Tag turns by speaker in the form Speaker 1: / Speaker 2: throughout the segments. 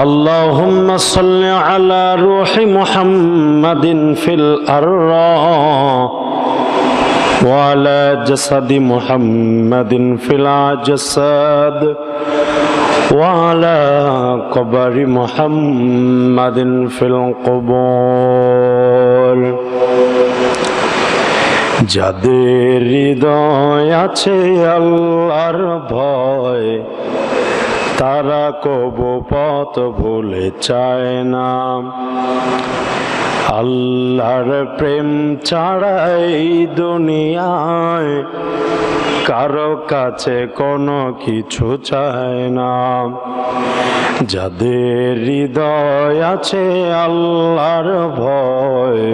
Speaker 1: اللهم صل على روح محمد في الأرواح وعلى جسد محمد في الأجساد وعلى قبر محمد في القبور যাদের হৃদয় আছে আল্লাহর ভয় তারা কবু পথ ভুলে চায় না। আল্লাহর প্রেম ছাড়া এই দুনিয়ায় কারো কাছে কোনো কিছু চায় না। যাদের হৃদয় আছে আল্লাহর ভয়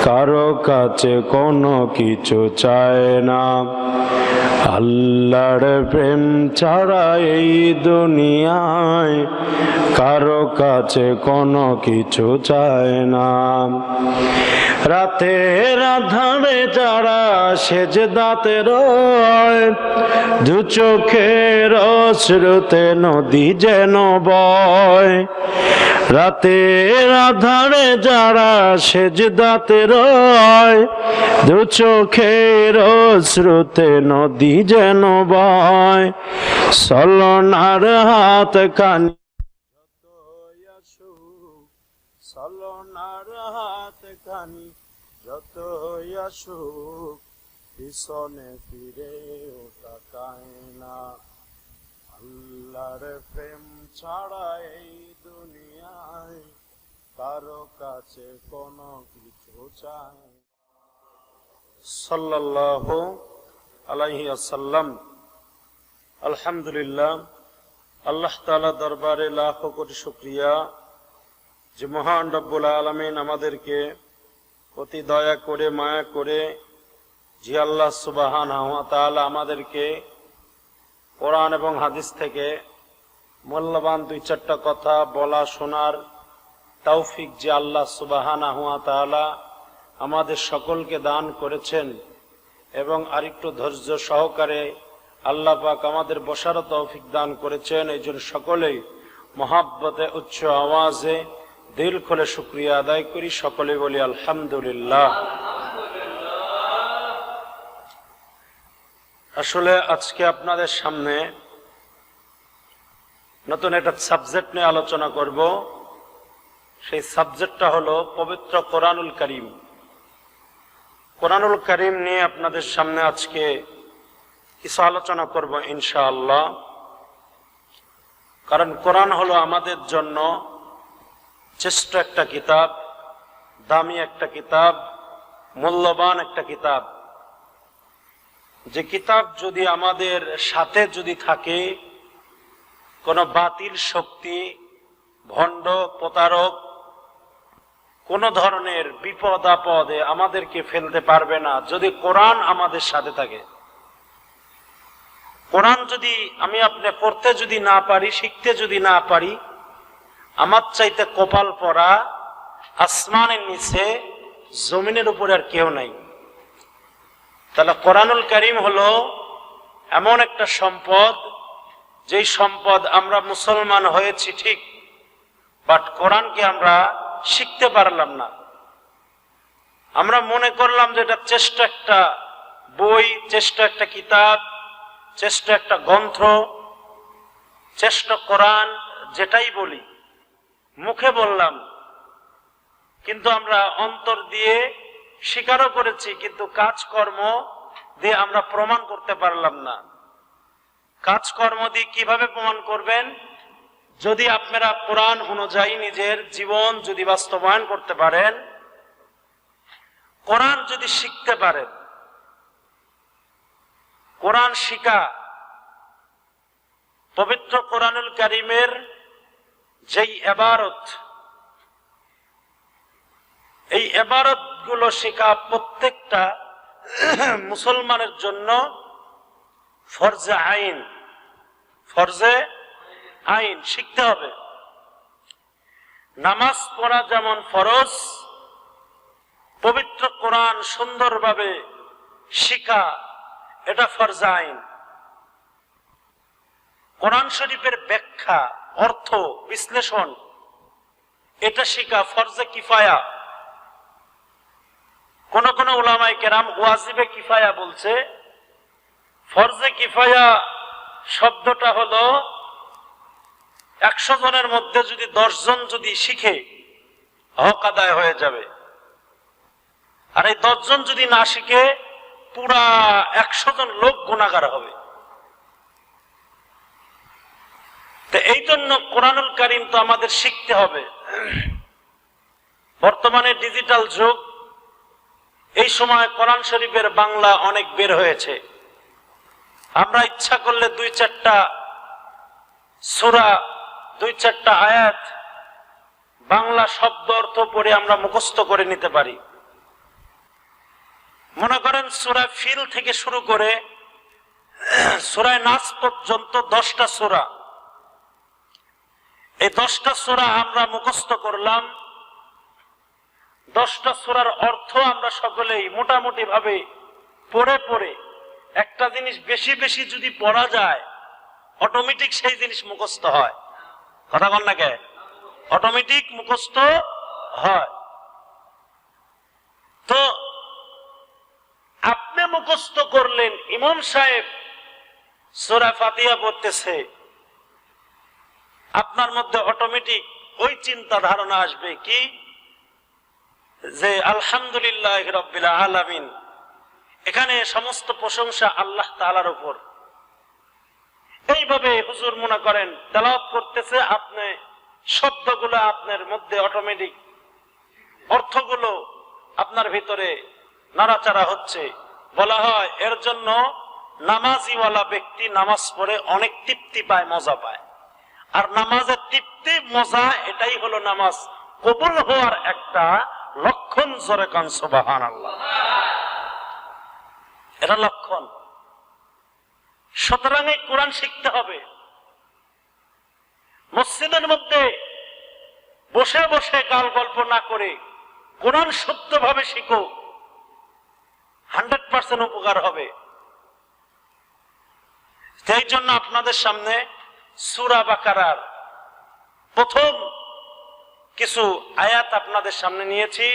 Speaker 1: কারো কাছে কোনো কিছু চায় না। আল্লাহর প্রেম ছাড়া এই দুনিয়ায় কারো কাছে কোনো কিছু চায় না। রাতের আঁধারে যারা সেজদাতে রয় দু চোখের অশ্রুতে নদী যেন বয়। রাতের আঁধারে যারা সেজদাতে রয় দু চোখের অশ্রুতে নদী যেন বয়। চলনার হাত কানি চলনার হাত কানি যত আসুক পিছনে ফিরে তাকায় না। আল্লাহর প্রেম ছাড়া এই দুনিয়ায় কারো কাছে কোনো কিছু চায়। সাল্লাল্লাহু আলাইহি ওয়াসাল্লাম। আলহামদুলিল্লাহ, আল্লাহ তাআলা দরবারে লাখো কোটি শুকরিয়া যে মহান রব্বুল আলামিন আমাদেরকে অতি দয়া করে মায়া করে যে আল্লাহ সুবহানাহু ওয়া তাআলা আমাদেরকে কোরআন এবং হাদিস থেকে মূল্যবান দুই চারটা কথা বলা শোনার তৌফিক যে আল্লাহ সুবহানাহু ওয়া তাআলা আমাদের সকলকে দান করেছেন এবং আরেকটু ধৈর্য সহকারে আল্লাহ পাক আমাদের বসার তৌফিক দান করেছেন। এই জন্য সকলেই মহাব্বতে উচ্চ আওয়াজে দিল খুলে শুকরিয়া আদায় করি, সকলে বলি আলহামদুলিল্লাহ। আসলে আজকে আপনাদের সামনে নতুন একটা সাবজেক্ট নিয়ে আলোচনা করব। সেই সাবজেক্টটা হলো পবিত্র কোরআনুল কারীম। কোরআনুল কারীম নিয়ে আপনাদের সামনে আজকে কিছু আলোচনা করব ইনশাআল্লাহ। কারণ কোরআন হলো আমাদের জন্য শ্রেষ্ঠ একটা কিতাব, দামি একটা কিতাব, মূল্যবান একটা কিতাব। যে কিতাব যদি আমাদের সাথে যদি থাকে, কোন বাতিল শক্তি, ভণ্ড, প্রতারক কোন ধরনের বিপদ আপদে আমাদেরকে ফেলতে পারবে না যদি কোরআন আমাদের সাথে থাকে। কোরআন যদি আমি আপনি পড়তে যদি না পারি, শিখতে যদি না পারি, আমার চাইতে কপাল পরা আসমানের নিচে জমিনের উপরে আর কেউ নাই। তাহলে কোরআনুল কারীম হলো এমন একটা সম্পদ, যেই সম্পদ আমরা মুসলমান হয়েছি ঠিক, বাট কোরআনকে আমরা শিখতে পারলাম না। আমরা মনে করলাম যে এটা চেষ্টা একটা বই, চেষ্টা একটা কিতাব, চেষ্টা একটা গ্রন্থ, চেষ্টা কোরআন, যেটাই বলি মুখে বললাম, কিন্তু আমরা অন্তর দিয়ে স্বীকারও করেছি, কিন্তু কাজকর্ম দিয়ে আমরা প্রমাণ করতে পারলাম না। কাজকর্ম দিয়ে কিভাবে প্রমাণ করবেন? যদি আপনারা কোরআন অনুযায়ী নিজের জীবন যদি বাস্তবায়ন করতে পারেন, কোরআন যদি শিখতে পারেন। কোরআন শিখা, পবিত্র কোরআনুল কারীমের যেই ইবারত, এই ইবারত গুলো শেখা প্রত্যেকটা মুসলমানের জন্য ফরজে আইন, ফরজে আইন শিখতে হবে। নামাজ পড়া যেমন ফরজ, পবিত্র কোরআন সুন্দরভাবে শিখা এটা ফরজ আইন। কোরআন শরীফের ব্যাখ্যা অর্থ বিশ্লেষণ, এটা শিখা ফরজে কিফায়া। কোন কোন উলামায়ে কেরাম ওয়াজিবে কিফায়া বলছে। ফরজে কিফায়া শব্দটা হলো 100 জনের মধ্যে যদি 10 জন যদি শিখে হক আদায় হয়ে যাবে, আর এই 10 জন যদি না শিখে পুরা 100 জন লোক গুনাহগার হবে। তো এই জন্য কোরআনুল কারীম তো আমাদের শিখতে হবে। বর্তমানে ডিজিটাল যুগ, এই সময় কোরআন শরীফের বাংলা অনেক বের হয়েছে। আমরা ইচ্ছা করলে 2-4টা সূরা, 2-4টা আয়াত বাংলা শব্দ অর্থ পড়ে আমরা মুখস্থ করে নিতে পারি। মনে করেন সূরা ফিল থেকে শুরু করে সূরা নাস পর্যন্ত 10টা সূরা। এই 10টা সূরা আমরা মুখস্থ করলাম। 10টা সূরার অর্থ আমরা সকলেই মোটামুটি ভাবে পড়ে পড়ে একটা জিনিস বেশি বেশি যদি পড়া যায়, অটোমেটিক সেই জিনিস মুখস্থ হয়। কথা বল না কে? অটোমেটিক মুখস্থ হয়। তো আপনি মুখস্থ করলেন, ইমাম সাহেব সূরা ফাতিহা পড়তেছে, আপনার মধ্যে অটোমেটিক ওই চিন্তা ধারণা আসবে কি যে আলহামদুলিল্লাহ রাব্বিল আলামিন, এখানে সমস্ত প্রশংসা আল্লাহ তাআলার উপর। এইভাবে হুজুর মনে করেন তেলাওয়াত করতেছে, আপনি শব্দগুলো আপনার মধ্যে অটোমেটিক অর্থগুলো আপনার ভিতরে নাড়াচাড়া হচ্ছে। বলা হয় এর জন্য নামাজিওয়ালা ব্যক্তি নামাজ পড়ে অনেক তৃপ্তি পায়, মজা পায়। আর নামাজের তৃপ্তি মজা, এটাই হলো নামাজ কবুল হওয়ার একটা লক্ষণ। জোরে কান সুবহানাল্লাহ, এটা লক্ষণ। সুতরাং এই কোরআন শিখতে হবে। মসজিদের মধ্যে বসে বসে গাল গল্প না করে কোরআন শুদ্ধভাবে শিখো, 100% উপকার হবে। সেই জন্য আপনাদের সামনে সূরা বাকারার প্রথম কিছু আয়াত আপনাদের সামনে নিয়েছি।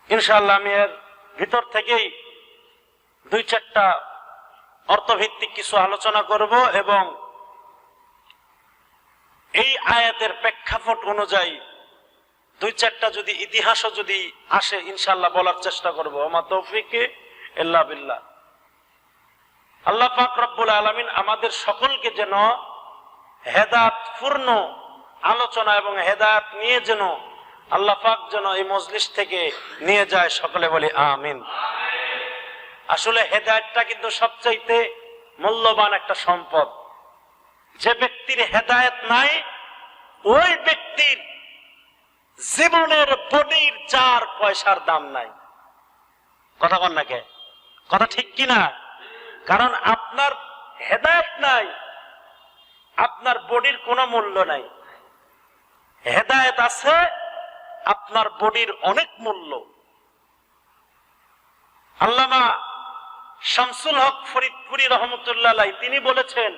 Speaker 1: ইনশাআল্লাহ আমি এর ভিতর থেকেই 2-4টা অর্থভিত্তিক কিছু আলোচনা করব এবং এই আয়াতের প্রেক্ষাপট অনুযায়ী 2-4টা যদি ইতিহাসও যদি আসে ইনশাআল্লাহ বলার চেষ্টা করব। ওমা তৌফিক ইল্লা বিল্লাহ। আল্লাহ পাক রব্বুল আলামিন আমাদের সকলকে যেন হেদায়েতপূর্ণ আলোচনা এবং হেদায়েত নিয়ে যেন আল্লাহ পাক যেন এই মজলিস থেকে নিয়ে যায়, সকলে বলি আমিন। আসলে হেদায়েতটা কিন্তু সবচাইতে মূল্যবান একটা সম্পদ। যে ব্যক্তির হেদায়েত নাই, ওই ব্যক্তির জীবনের বডির 4 পয়সার দাম নাই। কথা বল না কে? কথা ঠিক কিনা? কারণ আপনার হেদায়েত নাই, আপনার বডির কোনো মূল্য নাই। হেদায়েত আছে, আপনার বডির অনেক মূল্য। আল্লামা শামসুল হক ফরিদপুরি রহমতুল্লাহ আলাইহি তিনি বলেছেন,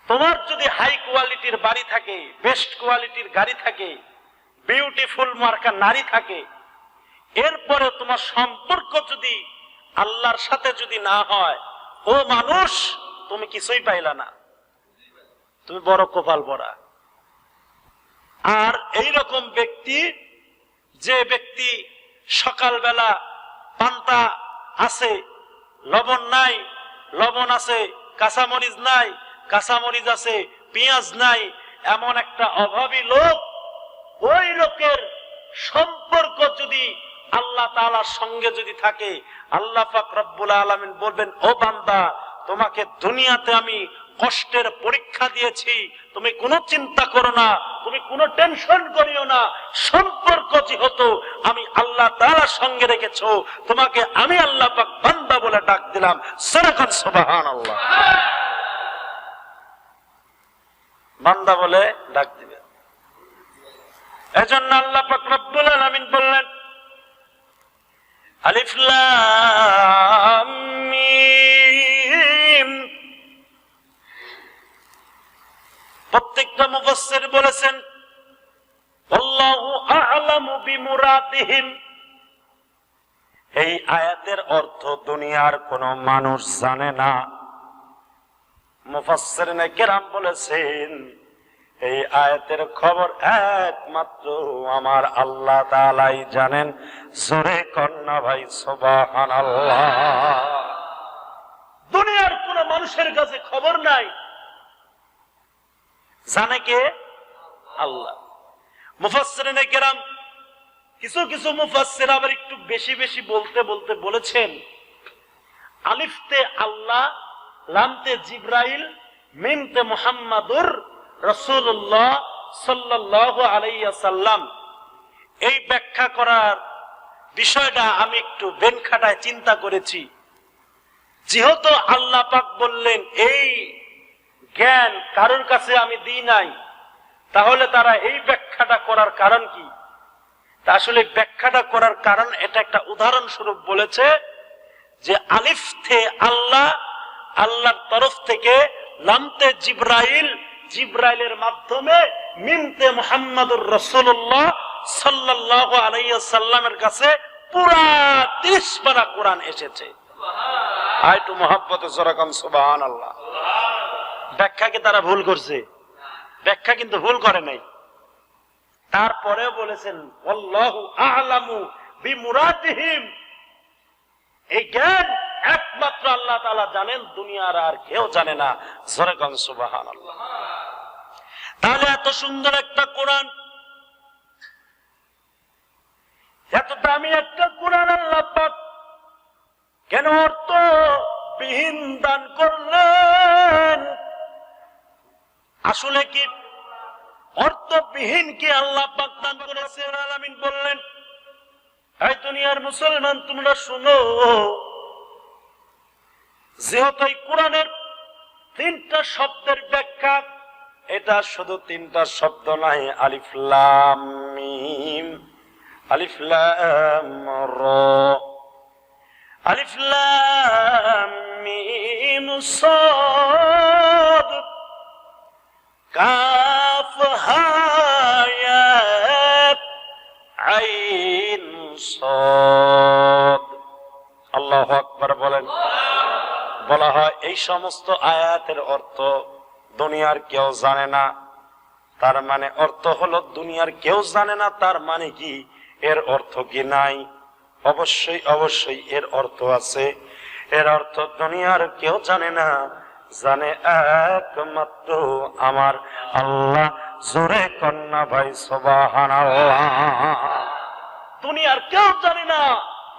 Speaker 1: তোমার যদি হাই কোয়ালিটির বাড়ি থাকে, বেস্ট কোয়ালিটির গাড়ি থাকে, বিউটিফুল মার্কা নারী থাকে, এরপরে তোমার সম্পর্ক যদি আল্লাহর সাথে যদি না হয়, ও মানুষ তুমি কিছুই পাইলা না, তুমি বড় কপাল পরা। আর এই রকম ব্যক্তি, যে ব্যক্তি সকালবেলা পান্তা আছে লবণ নাই, লবণ আছে কাঁচামরিচ নাই, কাঁচামরিচ আছে পেঁয়াজ নাই, এমন একটা অভাবী লোক, ওই লোকের সম্পর্ক যদি আল্লাহ তাআলার সঙ্গে যদি থাকে, আল্লাহ পাক রব্বুল আলামিন বলবেন, ও বান্দা তোমাকে দুনিয়াতে আমি কষ্টের পরীক্ষা দিয়েছি, তুমি কোনো চিন্তা করো না, তুমি কোনো টেনশন করিও না, সম্পর্ক যেহেতু আমি আল্লাহ তাআলার সঙ্গে রেখেছো, তোমাকে আমি আল্লাহ পাক বান্দা বলে ডাক দিলাম। সুবহান সুবহানাল্লাহ, বান্দা বলে ডাক দিবে। এজন্য আল্লাহ পাক রব্বুল আলামিন বললেন, আলিফ লাম মিম প্রত্যেকটা মুফাসসির বলেছেন আল্লাহু আ'লামু বিমুরাদিহিম, এই আয়াতের অর্থ দুনিয়ার কোন মানুষ জানে না। মুফাসসিরিনে কেরাম বলেছেন এই আয়াতের খবর একমাত্র আমার আল্লাহ তাআলাই জানেন। জোরে কন্না ভাই সুবহানাল্লাহ। দুনিয়ার কোন মানুষের কাছে খবর নাই, জানে কে? আল্লাহ। মুফাসসিরিনে কেরাম কিছু কিছু মুফাসসির আবার একটু বেশি বেশি বলতে বলতে বলেছেন আলিফতে আল্লাহ, লামতে জিবরাইল, মিমতে মুহাম্মাদুর রাসূলুল্লাহ সাল্লাল্লাহু আলাইহি ওয়াসাল্লাম। এই ব্যাখ্যা করার বিষয়টা আমি একটু বেনখাটায় চিন্তা করেছি। যেহেতু আল্লাহ পাক বললেন এই জ্ঞান কারোর কাছে আমি দিই নাই, তাহলে তারা এই ব্যাখ্যাটা করার কারণ কি? তা আসলে ব্যাখ্যাটা করার কারণ এটা একটা উদাহরণস্বরূপ বলেছে যে আলিফ থে আল্লাহ, আল্লাহর তরফ থেকে, লামতে জিবরাইল, জিবরাইলের মাধ্যমে, মিমতে মুহাম্মাদুর রাসূলুল্লাহ সাল্লাল্লাহু আলাইহি ওয়াসাল্লামের কাছে পুরা 30 পারা কোরআন এসেছে। আয়টু মুহাব্বতে জরাকাম সুবহানাল্লাহ। ব্যাখ্যা কি তারা ভুল করছে? ব্যাখ্যা কিন্তু ভুল করে নাই। তারপরে বলেছেন আল্লাহু আ'লামু বিমুরাদিহিম, এই জ্ঞান একমাত্র আল্লাহ তাআলা জানেন, দুনিয়ার আর কেউ জানে না। জোরে কোন সুবহানাল্লাহ। তাহলে এত সুন্দর একটা কোরআন, এত দামি একটা কোরআন আল্লাহ পাক কেন অর্থবিহীন দান করলেন? আসলে কি অর্থবিহীন কি আল্লাহ পাক দান করেছেন? আলামিন বললেন এই দুনিয়ার মুসলমান তোমরা শুনো, যেহেতু এই কোরআনের 3টা শব্দের ব্যাখ্যা, এটা শুধু 3টা শব্দ নাই, আলিফ লাম মিম, আলিফ লাম র, আলিফ লাম মিম সাদ, কাফ হা ইয়া আইন সাদ। আল্লাহু আকবার বলেন। বলা হয় এই সমস্ত আয়াতের অর্থ দুনিয়ার কেউ জানে না, তার মানে অর্থ হলো দুনিয়ার কেউ জানে না, তার মানে কি এর অর্থ কি নাই? অবশ্যই অবশ্যই এর অর্থ আছে। এর অর্থ দুনিয়ার কেউ জানে না, জানে একমাত্র আমার আল্লাহ। জোরে কন্না ভাই সুবহানাল্লাহ। দুনিয়ার কেউ জানে না,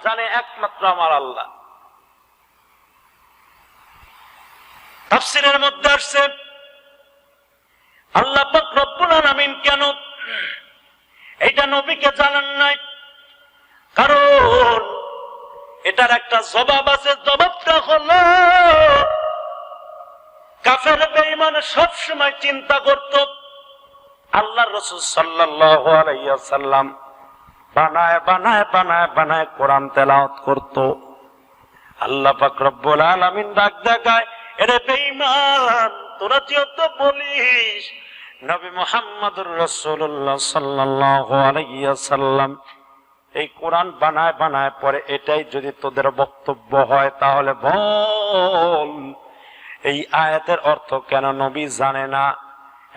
Speaker 1: জানে একমাত্র আমার আল্লাহ। তাফসীরের মধ্যে আসছে আল্লাহ পাক রব্বুল আলামিন কেন এইটা নবীকে জানান নাই? কারণ এটার একটা জবাব আছে। জবাবটা হলো কাফের বেঈমান সব সময় চিন্তা করত আল্লাহর রাসূল সাল্লাল্লাহু আলাইহি ওয়াসাল্লাম বানায় বানায় বানায় বানায় কোরআন তেলাওয়াত করত। আল্লাহ পাক রব্বুল আলামিন ডাক দেখায়, এরে বেঈমান, তোরা যেহেতু বলিস নবী মুহাম্মদুর রাসূলুল্লাহ সাল্লাল্লাহু আলাইহি ওয়াসাল্লাম এই কোরআন বানায় বানায় পরে, এটাই যদি তোদের বক্তব্য হয় তাহলে বল এই আয়াতের অর্থ কেন নবী জানে না?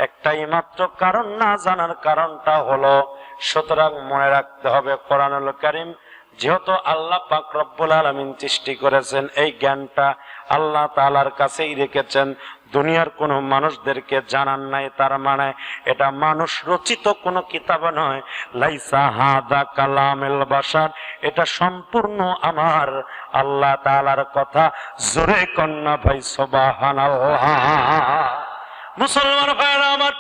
Speaker 1: একটাই মাত্র কারণ, না জানার কারণটা হলো, সুতরাং মনে রাখতে হবে কোরআনুল কারীম যেহেতু আল্লাহ পাক রব্বুল আলামিন সৃষ্টি করেছেন, এই জ্ঞানটা আল্লাহ তাআলার কাছেই রেখেছেন, দুনিয়ার কোন মানুষদেরকে জানান নাই। তার মানে এটা মানুষ রচিত কোন কিতাব নয়। লাইসা হাদা কালামুল বাশার, এটা সম্পূর্ণ আমার আল্লাহ তাআলার কথা। জোরে কন্না ভাই সুবহানাল্লাহ। মুসলমান ভাইরা আমার,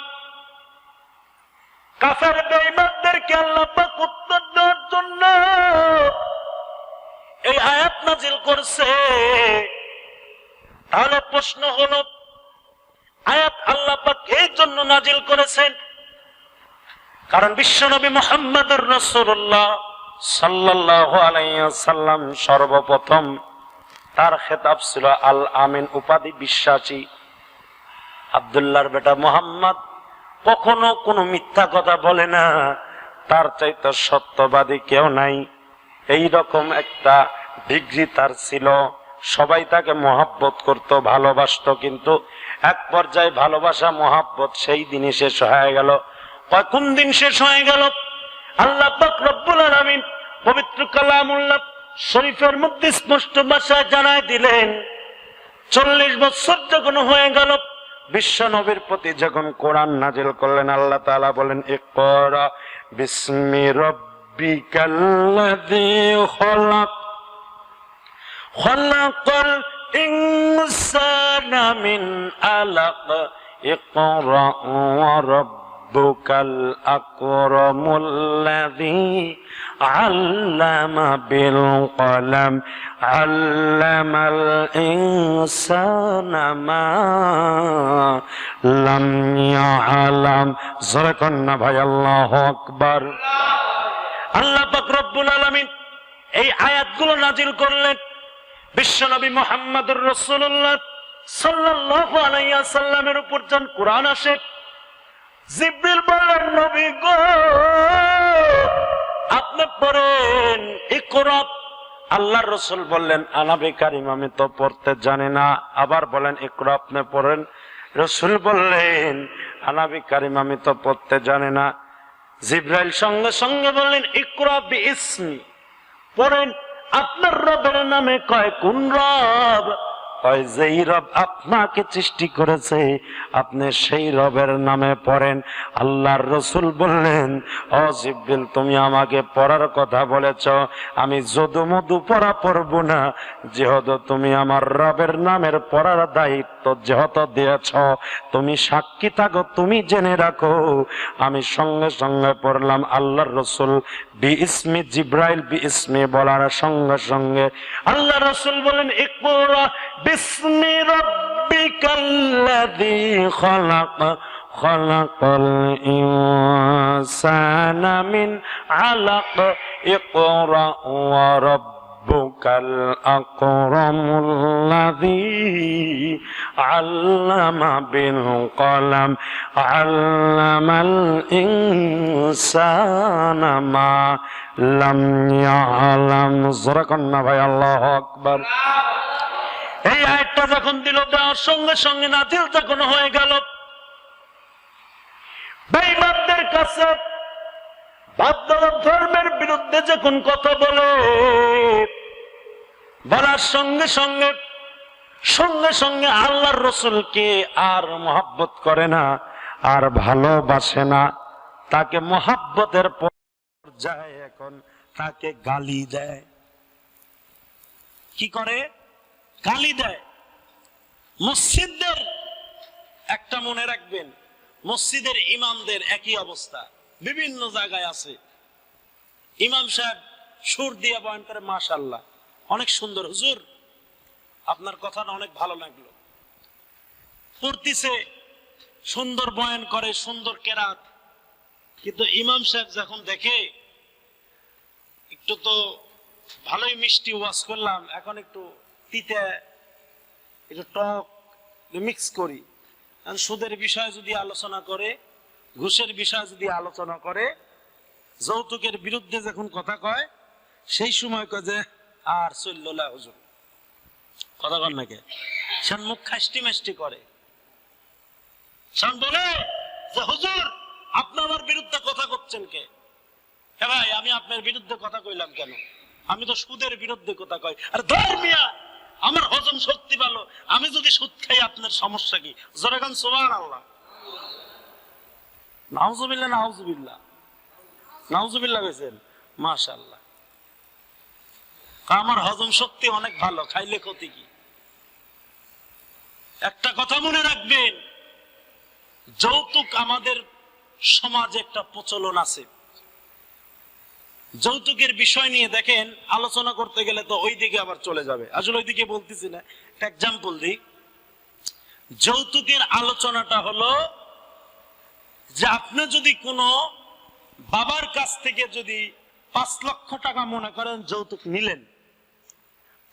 Speaker 1: কাফের বেঈমানদেরকে আল্লাহ পাক উত্তর দেওয়ার জন্য এই আয়াত নাযিল করছে। তাহলে প্রশ্ন হলো, আয়াত আল্লাহ পাক এই জন্য নাযিল করেছেন কারণ বিশ্বনবী মুহাম্মদুর রাসূলুল্লাহ সাল্লাল্লাহু আলাইহি ওয়াসাল্লাম সর্বপ্রথম তার খেতাব ছিল আল আমিন, উপাধি বিশ্বাসী। আব্দুল্লাহর বেটা মুহাম্মদ কখনো কোনো মিথ্যা কথা বলে না, তার চাইতে সত্যবাদী কেউ নাই। এই রকম একটা ডিগ্রি তার ছিল। সবাই তাকে মহাব্বত করত, ভালোবাসতো। কিন্তু এক পর্যায়ে ভালোবাসা মহাব্বত সেই দিনই শেষ হয়ে গেল। কোন দিন শেষ হয়ে গেল? আল্লাহ পাক রব্বুল আলামিন পবিত্র কালামুল্লাহ শরীফের মধ্যে স্পষ্ট ভাষায় জানায় দিলেন, 40 বছর যখন হয়ে গেল বিশ্ব নবীর প্রতি যখন কোরআন নাজিল করলেন, আল্লাহ তাআলা বলেন, ইকরা বিসমি রাব্বিকাল্লাযী খলাক খলাকাল ইনসানা মিন আলাক ইকরা ওয়া রাব্বুকাল আকরামুল্লাযী আল্লামা বিল কলম আল্লামাল ইনসানা মা লাম ইয়ালাম। জোরে কন্না ভাই আল্লাহু আকবার। আল্লাহ পাক রব্বুল আলামিন এই আয়াতগুলো নাজিল করলেন বিশ্বনবী মুহাম্মদুর রাসূলুল্লাহ সাল্লাল্লাহু আলাইহি ওয়াসাল্লামের উপর। যখন কোরআন আসে, জিবরিল বলেন, নবী গো আপনি পড়েন, ইকরা। আল্লাহর রাসূল বললেন, আনাবি কারীম আমি তো পড়তে জানি না। আবার বলেন, ইকরা আপনি পড়েন। রাসূল বললেন, আনাবি কারীম আমি তো পড়তে জানি না। জিবরাইল সঙ্গে সঙ্গে বললেন, ইকরা বিইসমি, পড়েন আপনার রবের নামে। কয় কোন রব? কয় যেই রব আপনাকে সৃষ্টি করেছে আপনি সেই রবের নামে পড়েন। আল্লাহর রাসূল বললেন, ও জিবরিল তুমি আমাকে পড়ার কথা বলেছ, আমি যদু মধু পড়া পড়ব না, যেহেতু তুমি আমার রবের নামের পড়ার দায়িত্ব যেহেতু দিয়েছ, তুমি সাক্ষী থাকো, তুমি জেনে রাখো। আমি সঙ্গে সঙ্গে পড়লাম। আল্লাহর রাসূল বিইসমি, জিবরাইল বিইসমি বলার সঙ্গে সঙ্গে আল্লাহর রাসূল বলেন, ইকরা বিসমি রাব্বিকাল্লাযী খলাক খলাকাল ইনসানা মিন আলাক ইকরা ওয়া রাব্বুকাল আকরামুল্লাযী আল্লামা বিল কলম আল্লামাল ইনসানা মা লাম ইয়ালাম। জোরে কন্না ভাই আল্লাহু আকবার। এই আয়াতটা যখন দিল, দেওয়ার সঙ্গে সঙ্গে নাজিল যখন হয়ে গেল, বেঈমানদের কাছে ধর্মের বিরুদ্ধে যখন কথা বলে, বলার সঙ্গে সঙ্গে সঙ্গে সঙ্গে আল্লাহর রাসূলকে আর মহব্বত করে না, আর ভালোবাসে না। তাকে মহব্বতের পর্যায়ে এখন তাকে গালি দেয়। কি করে? গালি দেয়। মসজিদদের একটা মনে রাখবেন, মসজিদের ইমামদের একই অবস্থা, বিভিন্ন জায়গায় আছে। ইমাম সাহেব সুর দিয়ে বয়ান করে, মাশাআল্লাহ অনেক সুন্দর, হুজুর আপনার কথাটা অনেক ভালো লাগলো, পড়তিছে, সুন্দর বয়ান করে, সুন্দর কেরাত। কিন্তু ইমাম সাহেব যখন দেখে একটু তো ভালোই মিষ্টি ওয়াজ করলাম, এখন একটু তিতে একটু টক মিক্স করি, সুদের বিষয়ে যদি আলোচনা করে, ঘুষের বিষয়ে যদি আলোচনা করে, যৌতুকের বিরুদ্ধে যখন কথা কয়, সেই সময় কয় যে আর চলল না হুজুর, কথা কন নাকি, সে মুখ খাস্টি মাস্টি করে, বলে যে হুজুর আপনি আমার বিরুদ্ধে কথা করছেন কে? ভাই আমি আপনার বিরুদ্ধে কথা কইলাম কেন? আমি তো সুদের বিরুদ্ধে কথা কই। আর ধর্মিয়া আমার হজম শক্তি ভালো, আমি যদি সুদ খাই আপনার সমস্যা কি? জোরে গান সুবহানাল্লাহ, নাউজুবিল্লাহ, নাউজুবিল্লাহ, নাউজুবিল্লাহ কইছেন, মাশাআল্লাহ। আমার হজম শক্তি অনেক ভালো, খাইলে ক্ষতি কি? একটা কথা মনে রাখবেন, যৌতুক আমাদের সমাজে একটা প্রচলন আছে। যৌতুকের বিষয় নিয়ে দেখেন আলোচনা করতে গেলে তো ওই দিকে আবার চলে যাবে, আসলে ওই দিকে বলতেছি না, একটা এক্সাম্পল দিই। যৌতুকের আলোচনাটা হলো যে আপনি যদি কোনো বাবার কাছ থেকে যদি 5 লক্ষ টাকা মনে করেন যৌতুক নিলেন,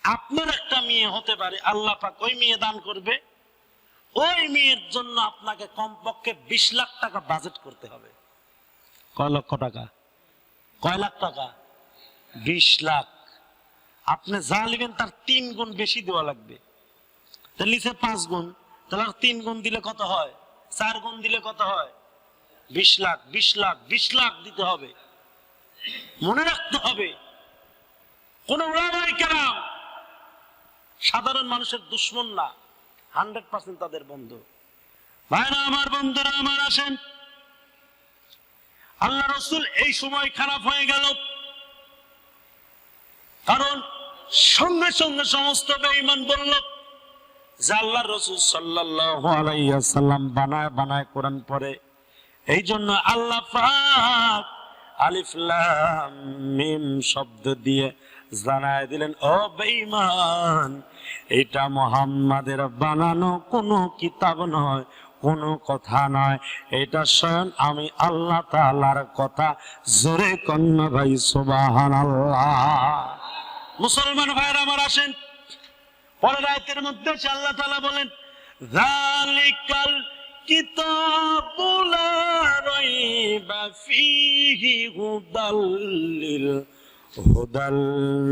Speaker 1: আপনার একটা মেয়ে হতে পারে, আল্লাহ পাক ওই মেয়ে দান করবে, ওই মেয়ের জন্য আপনাকে কমপক্ষে 20 লাখ টাকা বাজেট করতে হবে। কয় লক্ষ টাকা? কয় লাখ টাকা? 20 লাখ। আপনি যা নেবেন তার 3 গুণ বেশি দেওয়া লাগবে। তাহলে নিচে 5 গুণ, তাহলে 3 গুণ দিলে কত হয়? 4 গুণ দিলে কত হয়? 20 লাখ। 20 লাখ 20 লাখ দিতে হবে। মনে রাখতে হবে, কোন ওলামায়ে কেরাম সাধারণ মানুষের দুশমন না, 100% তাদের বন্ধু। ভাইরা আমার, বন্ধুরা আমার, আসেন, আল্লাহ রাসূল এই সময় খারাপ হয়ে গেল, কারণ সঙ্গে সঙ্গে সমস্ত বেঈমান বলল যে আল্লাহ রাসূল সাল্লাল্লাহু আলাইহি ওয়াসাল্লাম বানায় বানায় কোরআন পড়ে। এই জন্য আল্লাহ পাক আলিফ লাম মিম শব্দ দিয়ে জানায় দিলেন, ও বেঈমান, এটা মুহাম্মাদের বানানো কোনো কিতাব নয়, কোনো কথা নয়, এটা স্বয়ং আমি আল্লাহ তাআলার কথা। জোরে কন্যা ভাই সুবহানাল্লাহ। মুসলমান ভাইরা আমার, আসেন, পরের আয়াতের মধ্যে আল্লাহ তাআলা বলেন, যালিকাল কিতাবু লা রাইবা ফীহি হুদাল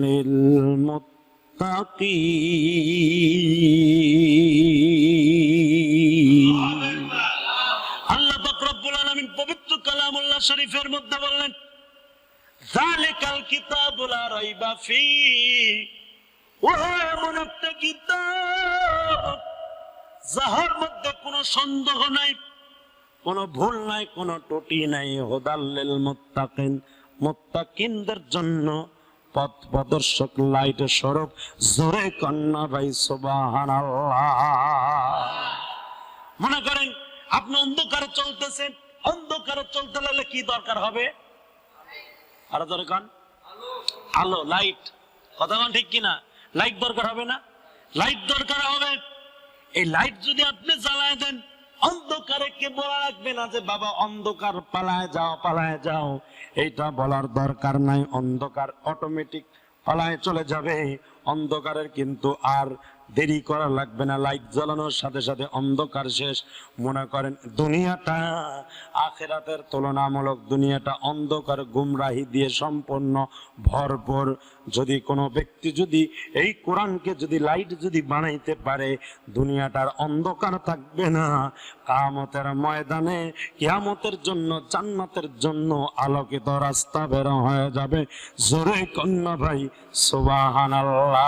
Speaker 1: লিল মুত্তাকিন। আল্লাহ পাক রব্বুল আলামিন পবিত্র কালামুল্লাহ শরীফের মধ্যে বললেন, যালিকাল কিতাবু লা রাইবা ফীহি, ও এমন একটা কিতাব যাহার মধ্যে কোনো সন্দেহ নাই, কোনো ভুল নাই, কোনো ত্রুটি নাই। হুদাল লিল মুত্তাকিন, মুত্তাকিনদের জন্য পথ প্রদর্শক, লাইট স্বরূপ। জোরে কন্যা ভাই সুবহানাল্লাহ। মনে করেন আপনি অন্ধকারে চলতেছেন, অন্ধকারে চলতে লাগলে কি দরকার হবে? আরো দরকার আলো, লাইট। কথা বলেন ঠিক কিনা? লাইট দরকার হবে না? লাইট দরকার হবে। এই লাইট যদি আপনি জ্বালায় দেন, অন্ধকারে কে বলা লাগবে না যে বাবা অন্ধকার পালায় যাও, পালায় যাও, এইটা বলার দরকার নাই। অন্ধকার অটোমেটিক পালায় চলে যাবে। অন্ধকারের কিন্তু আর দেরি করা লাগবে না, লাইট জ্বালানোর সাথে সাথে অন্ধকার শেষ। মনে করেন দুনিয়াটা আখিরাতের তুলনামূলক দুনিয়াটা অন্ধকার গুমরাহি দিয়ে সম্পূর্ণ ভরপুর। যদি কোনো ব্যক্তি যদি এই কোরআনকে যদি লাইট যদি বানাইতে পারে, দুনিয়াটার অন্ধকার থাকবে না। কিয়ামতের ময়দানে কিয়ামতের জন্য, জান্নাতের জন্য আলোকিত রাস্তা বের হয়ে যাবে। জোরে কন্যা ভাই সুবহানাল্লাহ।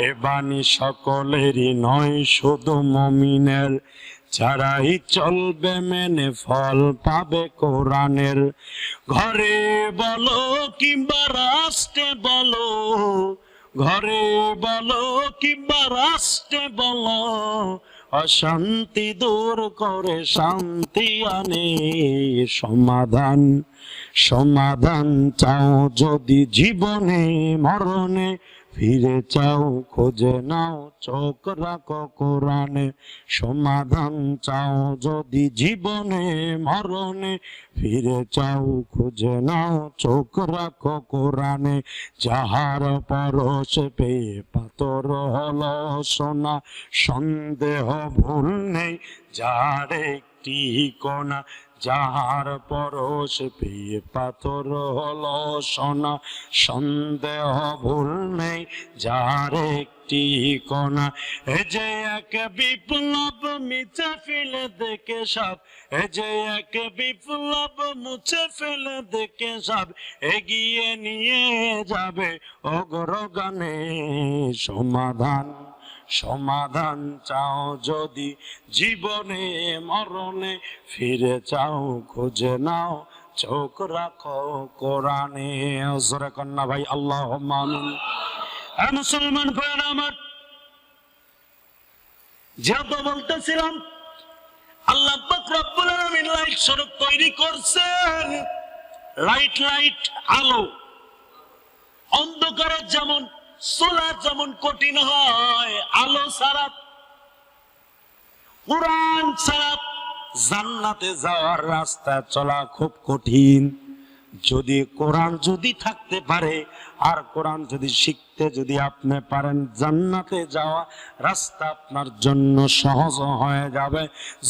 Speaker 1: এ বাণী সকলেরই নয়, শুধু মুমিনের, যারাই চলবে মেনে ফল পাবে কোরআনের। ঘরে বলো কিংবা রাষ্ট্রে বলো, ঘরে বলো কিংবা রাষ্ট্রে বলো, অশান্তি দূর করে শান্তি আনে সমাধান। সমাধান চাও যদি জীবনে মরণে, ফিরে চাও খোঁজে নাও চোখ রাখো কোরআনে। সমাধান চাও যদি জীবনে মরণে, ফিরে চাও খুঁজে নাও চোখ রাখো কোরআনে। যাহার পরশ পেয়ে পাথর হলো সোনা, সন্দেহ ভুল নেই যার একটি কোনা। যাহার পরশ পেয়ে পাথর হলো সোনা, সন্দেহ ভুল নেই যার একটি কোনা। এ যে এক বিপ্লব মুছে ফেলে দেখে সব, এ যে এক বিপ্লব মুছে ফেলে দেখে সব, এগিয়ে নিয়ে যাবে অগ্রগানে সমাধান। সমাধান চাও যদি জীবনে মরণে, ফিরে চাও খুঁজে নাও চোখ রাখো কোরআনে। জোরে কন্যা ভাই আল্লাহুম্মা আমিন। মুসলমান ভাইরা আমার, যেহেতু বলতেছিলাম আল্লাহ পাক রব্বুল আলামিন লাইট স্বরূপ তৈরি করছেন। লাইট, লাইট আলো। অন্ধকারের যেমন চলা যেমন কঠিন হয়, আলো ছাড়া, কোরআন ছাড়া জান্নাতে যাওয়ার রাস্তা চলা খুব কঠিন। যদি কোরআন যদি থাকতে পারে আর কোরআন যদি শিখতে যদি আপনি পারেন, জান্নাতে যাওয়া রাস্তা আপনার জন্য সহজ হয়ে যাবে।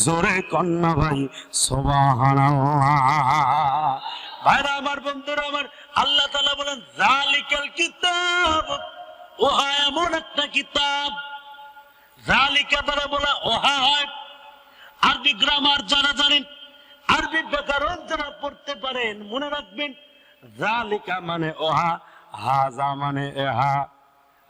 Speaker 1: জোরে কন্যা ভাই সুবহানাল্লাহ। ভাইরা আমার, বন্ধুরা আমার, আল্লাহ তাআলা বলেন যালিকাল কিতাব, ওহা এমন একটা কিতাব। যালিকা দ্বারা বলা ওহা হয়। আরবি গ্রামার যারা জানেন, আরবি ব্যাকরণ যারা পড়তে পারেন, মনে রাখবেন যালিকা মানে ওহা, হাজা মানে এহা।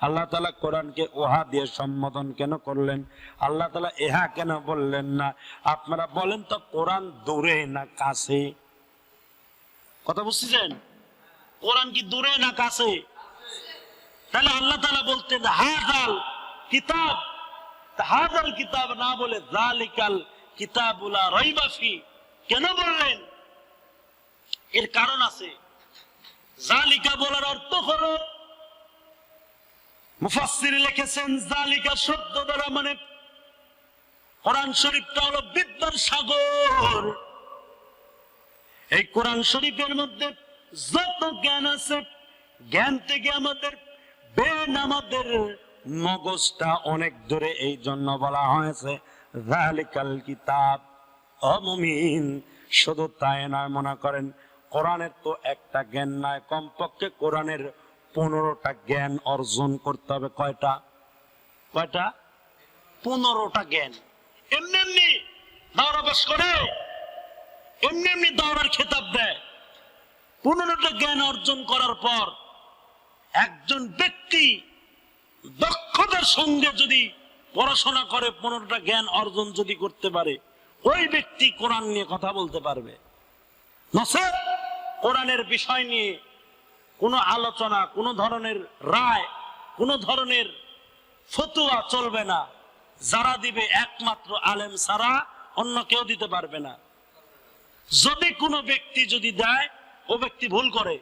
Speaker 1: আল্লাহ তাআলা কোরআনকে ওহা দিয়ে সম্বোধন কেন করলেন? আল্লাহ তাআলা এহা কেন বললেন না? আপনারা বলেন তো, কোরআন দূরে না কাছে? কথা বুঝছেন? কোরআন কি দূরে না কাছে? তাহলে আল্লাহ তাআলা বলতেন হাযাল কিতাব, হাযাল কিতাব না বলে যালিকাল কিতাবুল লা রাইবা ফি কেন বললেন? এর কারণ আছে। যালিকা বলার অর্থ হলো, মুফাসসির লিখেছেন যালিকা শব্দ দ্বারা মানে কোরআন শরীফটা হলো বিদ্যার সাগর। এই কোরআন শরীফের মধ্যে যত জ্ঞান আছে, জ্ঞান থেকে আমাদের বেন, আমাদের মগজটা অনেক দূরে। এই জন্য বলা হয়েছে যালিকাল কিতাব। ও মুমিন, শুধু তাই নয়, মনে করেন কোরআনের তো একটা জ্ঞান নয়, কমপক্ষে কোরআনের 15টা জ্ঞান অর্জন করতে হবে। কয়টা? 15টা জ্ঞান। এমনি এমনি দাওরা বাস করে, এমনি এমনি দাওরার খেতাব দেয়। 15টা জ্ঞান অর্জন করার পর একজন ব্যক্তি দক্ষতার সঙ্গে যদি পড়াশোনা করে, 15টা জ্ঞান অর্জন যদি করতে পারে, ওই ব্যক্তি কোরআন নিয়ে কথা বলতে পারবে। নচেৎ কোরআনের বিষয় নিয়ে কোনো আলোচনা, কোনো ধরনের রায়, কোনো ধরনের ফতোয়া চলবে না। যারা দিবে একমাত্র আলেম ছাড়া অন্য কেউ দিতে পারবে না। যদি কোনো ব্যক্তি যদি দেয়, ও ব্যক্তি ভুল করে।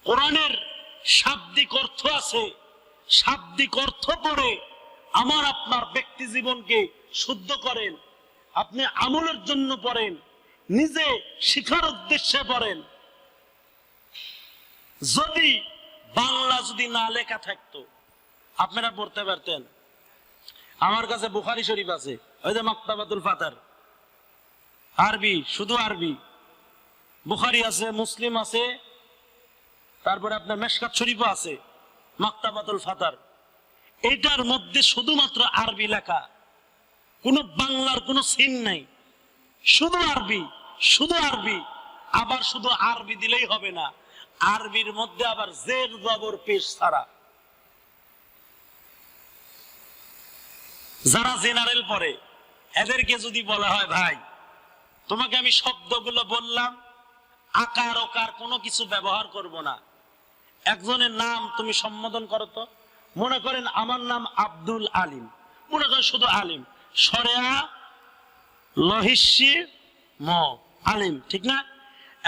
Speaker 1: কোরআনের শাব্দিক অর্থ আছে, শাব্দিক অর্থ পড়ে আমার আপনার ব্যক্তি জীবনকে শুদ্ধ করেন। আপনি আমলের জন্য পড়েন, নিজে শিখার উদ্দেশ্যে পড়েন। যদি বাংলা যদি না লেখা থাকতো, আপনারা পড়তে পারতেন। আমার কাছে বুখারী শরীফ আছে, ওই যে মাকতাবাতুল ফাতার, আরবি, শুধু আরবি। বুখারী আছে, মুসলিম আছে, তারপরে আপনার মেশকাত শরীফও আছে, মাকতাবাতুল ফাতার। এটার মধ্যে শুধুমাত্র আরবি লেখা, কোনো বাংলার কোনো সিন নাই, শুধু আরবি, শুধু আরবি। আবার শুধু আরবি দিলেই হবে না, আরবির মধ্যে আবার জের জবর পেশ ছাড়া। যারা জেনারেল পড়ে, এদেরকে যদি বলা হয়, ভাই তোমাকে আমি শব্দগুলো বললাম, আকার ওকার কোনো কিছু ব্যবহার করব না, একজনের নাম তুমি সম্বোধন করো তো। মনে করেন আমার নাম আব্দুল আলিম, মনে করেন শুধু আলিম, সরেয়া লহিসি ম আলিম, ঠিক না?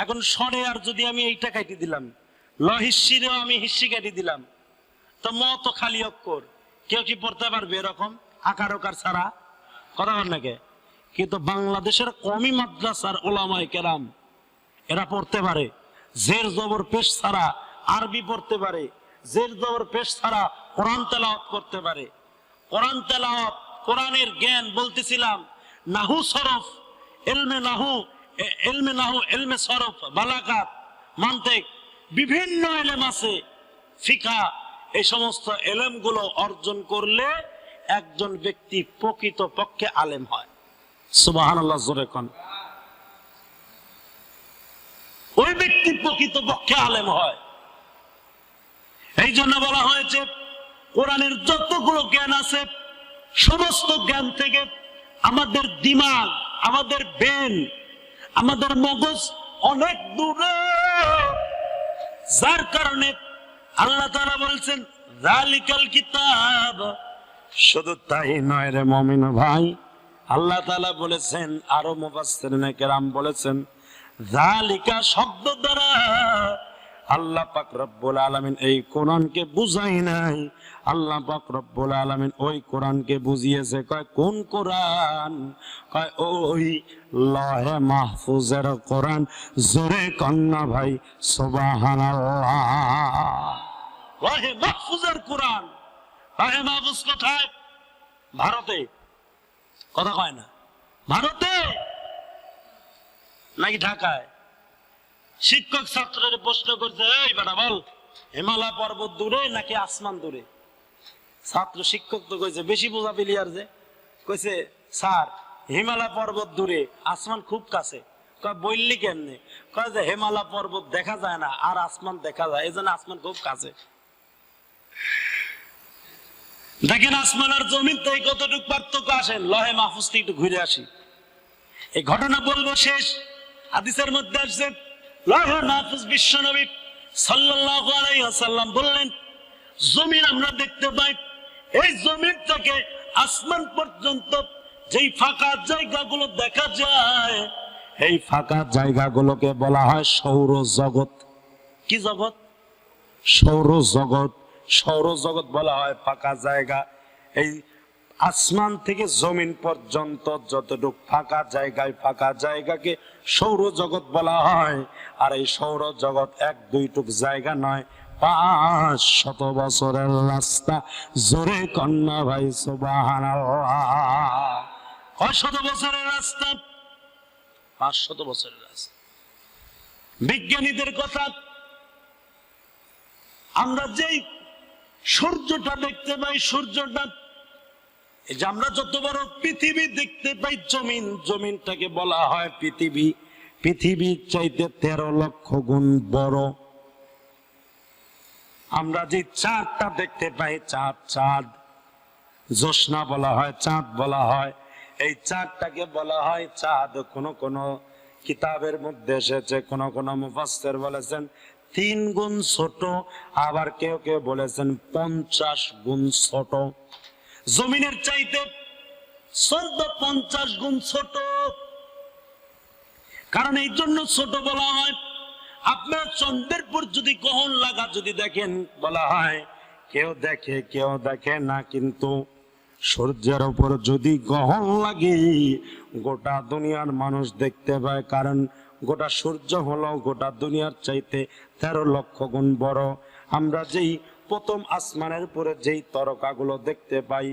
Speaker 1: এখন সরেয়ার যদি আমি এইটা কাটি দিলাম, লহিসিরও আমি হিসি কাটি দিলাম, তো ম তো খালি অক্ষর, কেউ কি পড়তে পারবে এরকম আকার ওকার ছাড়া? কথা বল নাকি? কিন্তু বাংলাদেশের কমি মাদ্রাসার ওলামায়ে কেরাম এরা পড়তে পারে, জের জবর পেশ ছাড়া আরবি পড়তে পারে, জের জবর পেশ ছাড়া কোরআন তেলাওয়াত করতে পারে। কোরআন তেলাওয়াত, কোরআনের জ্ঞান বলতেছিলাম, নাহু সরফ, ইলমে নাহু, ইলমে নাহু, ইলমে সরফ, বালাগাত, মানতিক, বিভিন্ন ইলম আছে, ফিকহ, এই সমস্ত ইলমগুলো অর্জন করলে একজন ব্যক্তি প্রকৃত পক্ষে আলেম হয়। সুবহানাল্লাহ, জোরে কোন। ওই ব্যক্তি প্রকৃত পক্ষে আলেম হয়। এই জন্য বলা হয়েছে কোরআনের যতগুলো জ্ঞান আছে, সমস্ত জ্ঞান থেকে আমাদের দিমাগ, আমাদের ব্রেন, আমাদের মগজ অনেক দূরে। যার কারণে আল্লাহ তাআলা বলছেন যালিকাল কিতাব। শুধু তাই নয় রে মুমিন ভাই, আল্লাহ তাআলা বলেছেন, আরো মুফাসসিরিনে কেরাম বলেছেন, যালিকা শব্দ দ্বারা আল্লাহ পাক রব্বুল আলামিন এই কোরআনকে বুঝাই নাই, আল্লাহ পাক রব্বুল আলামিন ওই কোরআনকে বুঝিয়েছে, কয় কোন কোরআন? কয় ওই লহে মাহফুজের কোরআন। জোরে কন্যা ভাই সুবহানাল্লাহ। লহে মাহফুজের কোরআন। লহে মাহফুজ কোথায়? ভারতে। কথা কয় না? ভারতে নাকি ঢাকায়? শিক্ষক ছাত্রের প্রশ্ন করছে, এই বেটা বল, হিমালয় পর্বত দূরে নাকি আসমান দূরে? ছাত্র শিক্ষক তো কইছে, বেশি বোঝা পেলি আর যে, কইছে স্যার হিমালয় পর্বত দূরে, আসমান খুব কাছে। কয় বললি কেমনে? কয় যে হিমালয় পর্বত দেখা যায় না আর আসমান দেখা যায়, এই জন্য আসমান খুব কাছে। দেখেন আসমান আর জমিন তো কতটুকু পার্থক্য। আসেন লহে মাহফুজ থেকে একটু ঘুরে আসি। এই ঘটনা বলবো শেষ। হাদিসের মধ্যে আসছে লহে মাহফুজ বিশ্বনবী সাল্লাল্লাহু আলাইহি ওয়াসাল্লাম বললেন, জমিন আমরা দেখতে পাই, এই জমিন থেকে আসমান পর্যন্ত যেই ফাঁকা জায়গাগুলো দেখা যায়, এই ফাঁকা জায়গাগুলোকে বলা হয় সৌরজগৎ। কি জগৎ? সৌরজগৎ। সৌরজগৎ বলা হয় ফাঁকা জায়গা। এই আসমান থেকে জমিন পর্যন্ত যতটুকু ফাঁকা জায়গায়, ফাঁকা জায়গাকে সৌরজগৎ বলা হয়। আর এই সৌরজগৎ এক দুইটুক জায়গা নয়, 500 বছরের রাস্তা। জোরে কন্যা ভাই সুবহানাল্লাহ। কয় শত বছরের রাস্তা? 500 বছরের রাস্তা। বিজ্ঞানীদের কথা, আমরা যেই সূর্যটা দেখতে পাই, সূর্যটা, এই যে আমরা যত বড় পৃথিবী দেখতে পাই, জমিন, জমিনটাকে বলা হয় পৃথিবী। পৃথিবীর চাইতে 13 লক্ষ গুণ বড়। আমরা যে চাঁদটা দেখতে পাই, চাঁদ, চাঁদ জ্যোৎস্না বলা হয়, চাঁদ বলা হয়, এই চাঁদটাকে বলা হয় চাঁদ। কোন কোন কিতাবের মধ্যে এসেছে, কোন কোন মুফাসসির বলেছেন 3 গুণ ছোট, আবার কেউ কেউ বলেছেন 50 গুণ ছোট। জমিনের চাইতে 50 গুণ ছোট। কারণ এই জন্য ছোট বলা হয়, আপনার চন্দ্রের পর যদি গ্রহণ লাগা যদি দেখেন, বলা হয় কেউ দেখে কেউ দেখে না, কিন্তু সূর্যের উপর যদি গ্রহণ লাগে গোটা দুনিয়ার মানুষ দেখতে পায়। কারণ গোটা সূর্য হলো গোটা দুনিয়ার চাইতে 13 লক্ষ গুণ বড়। আমরা যেই প্রথম আসমানের উপরে যেই তারকাগুলো দেখতে পাই,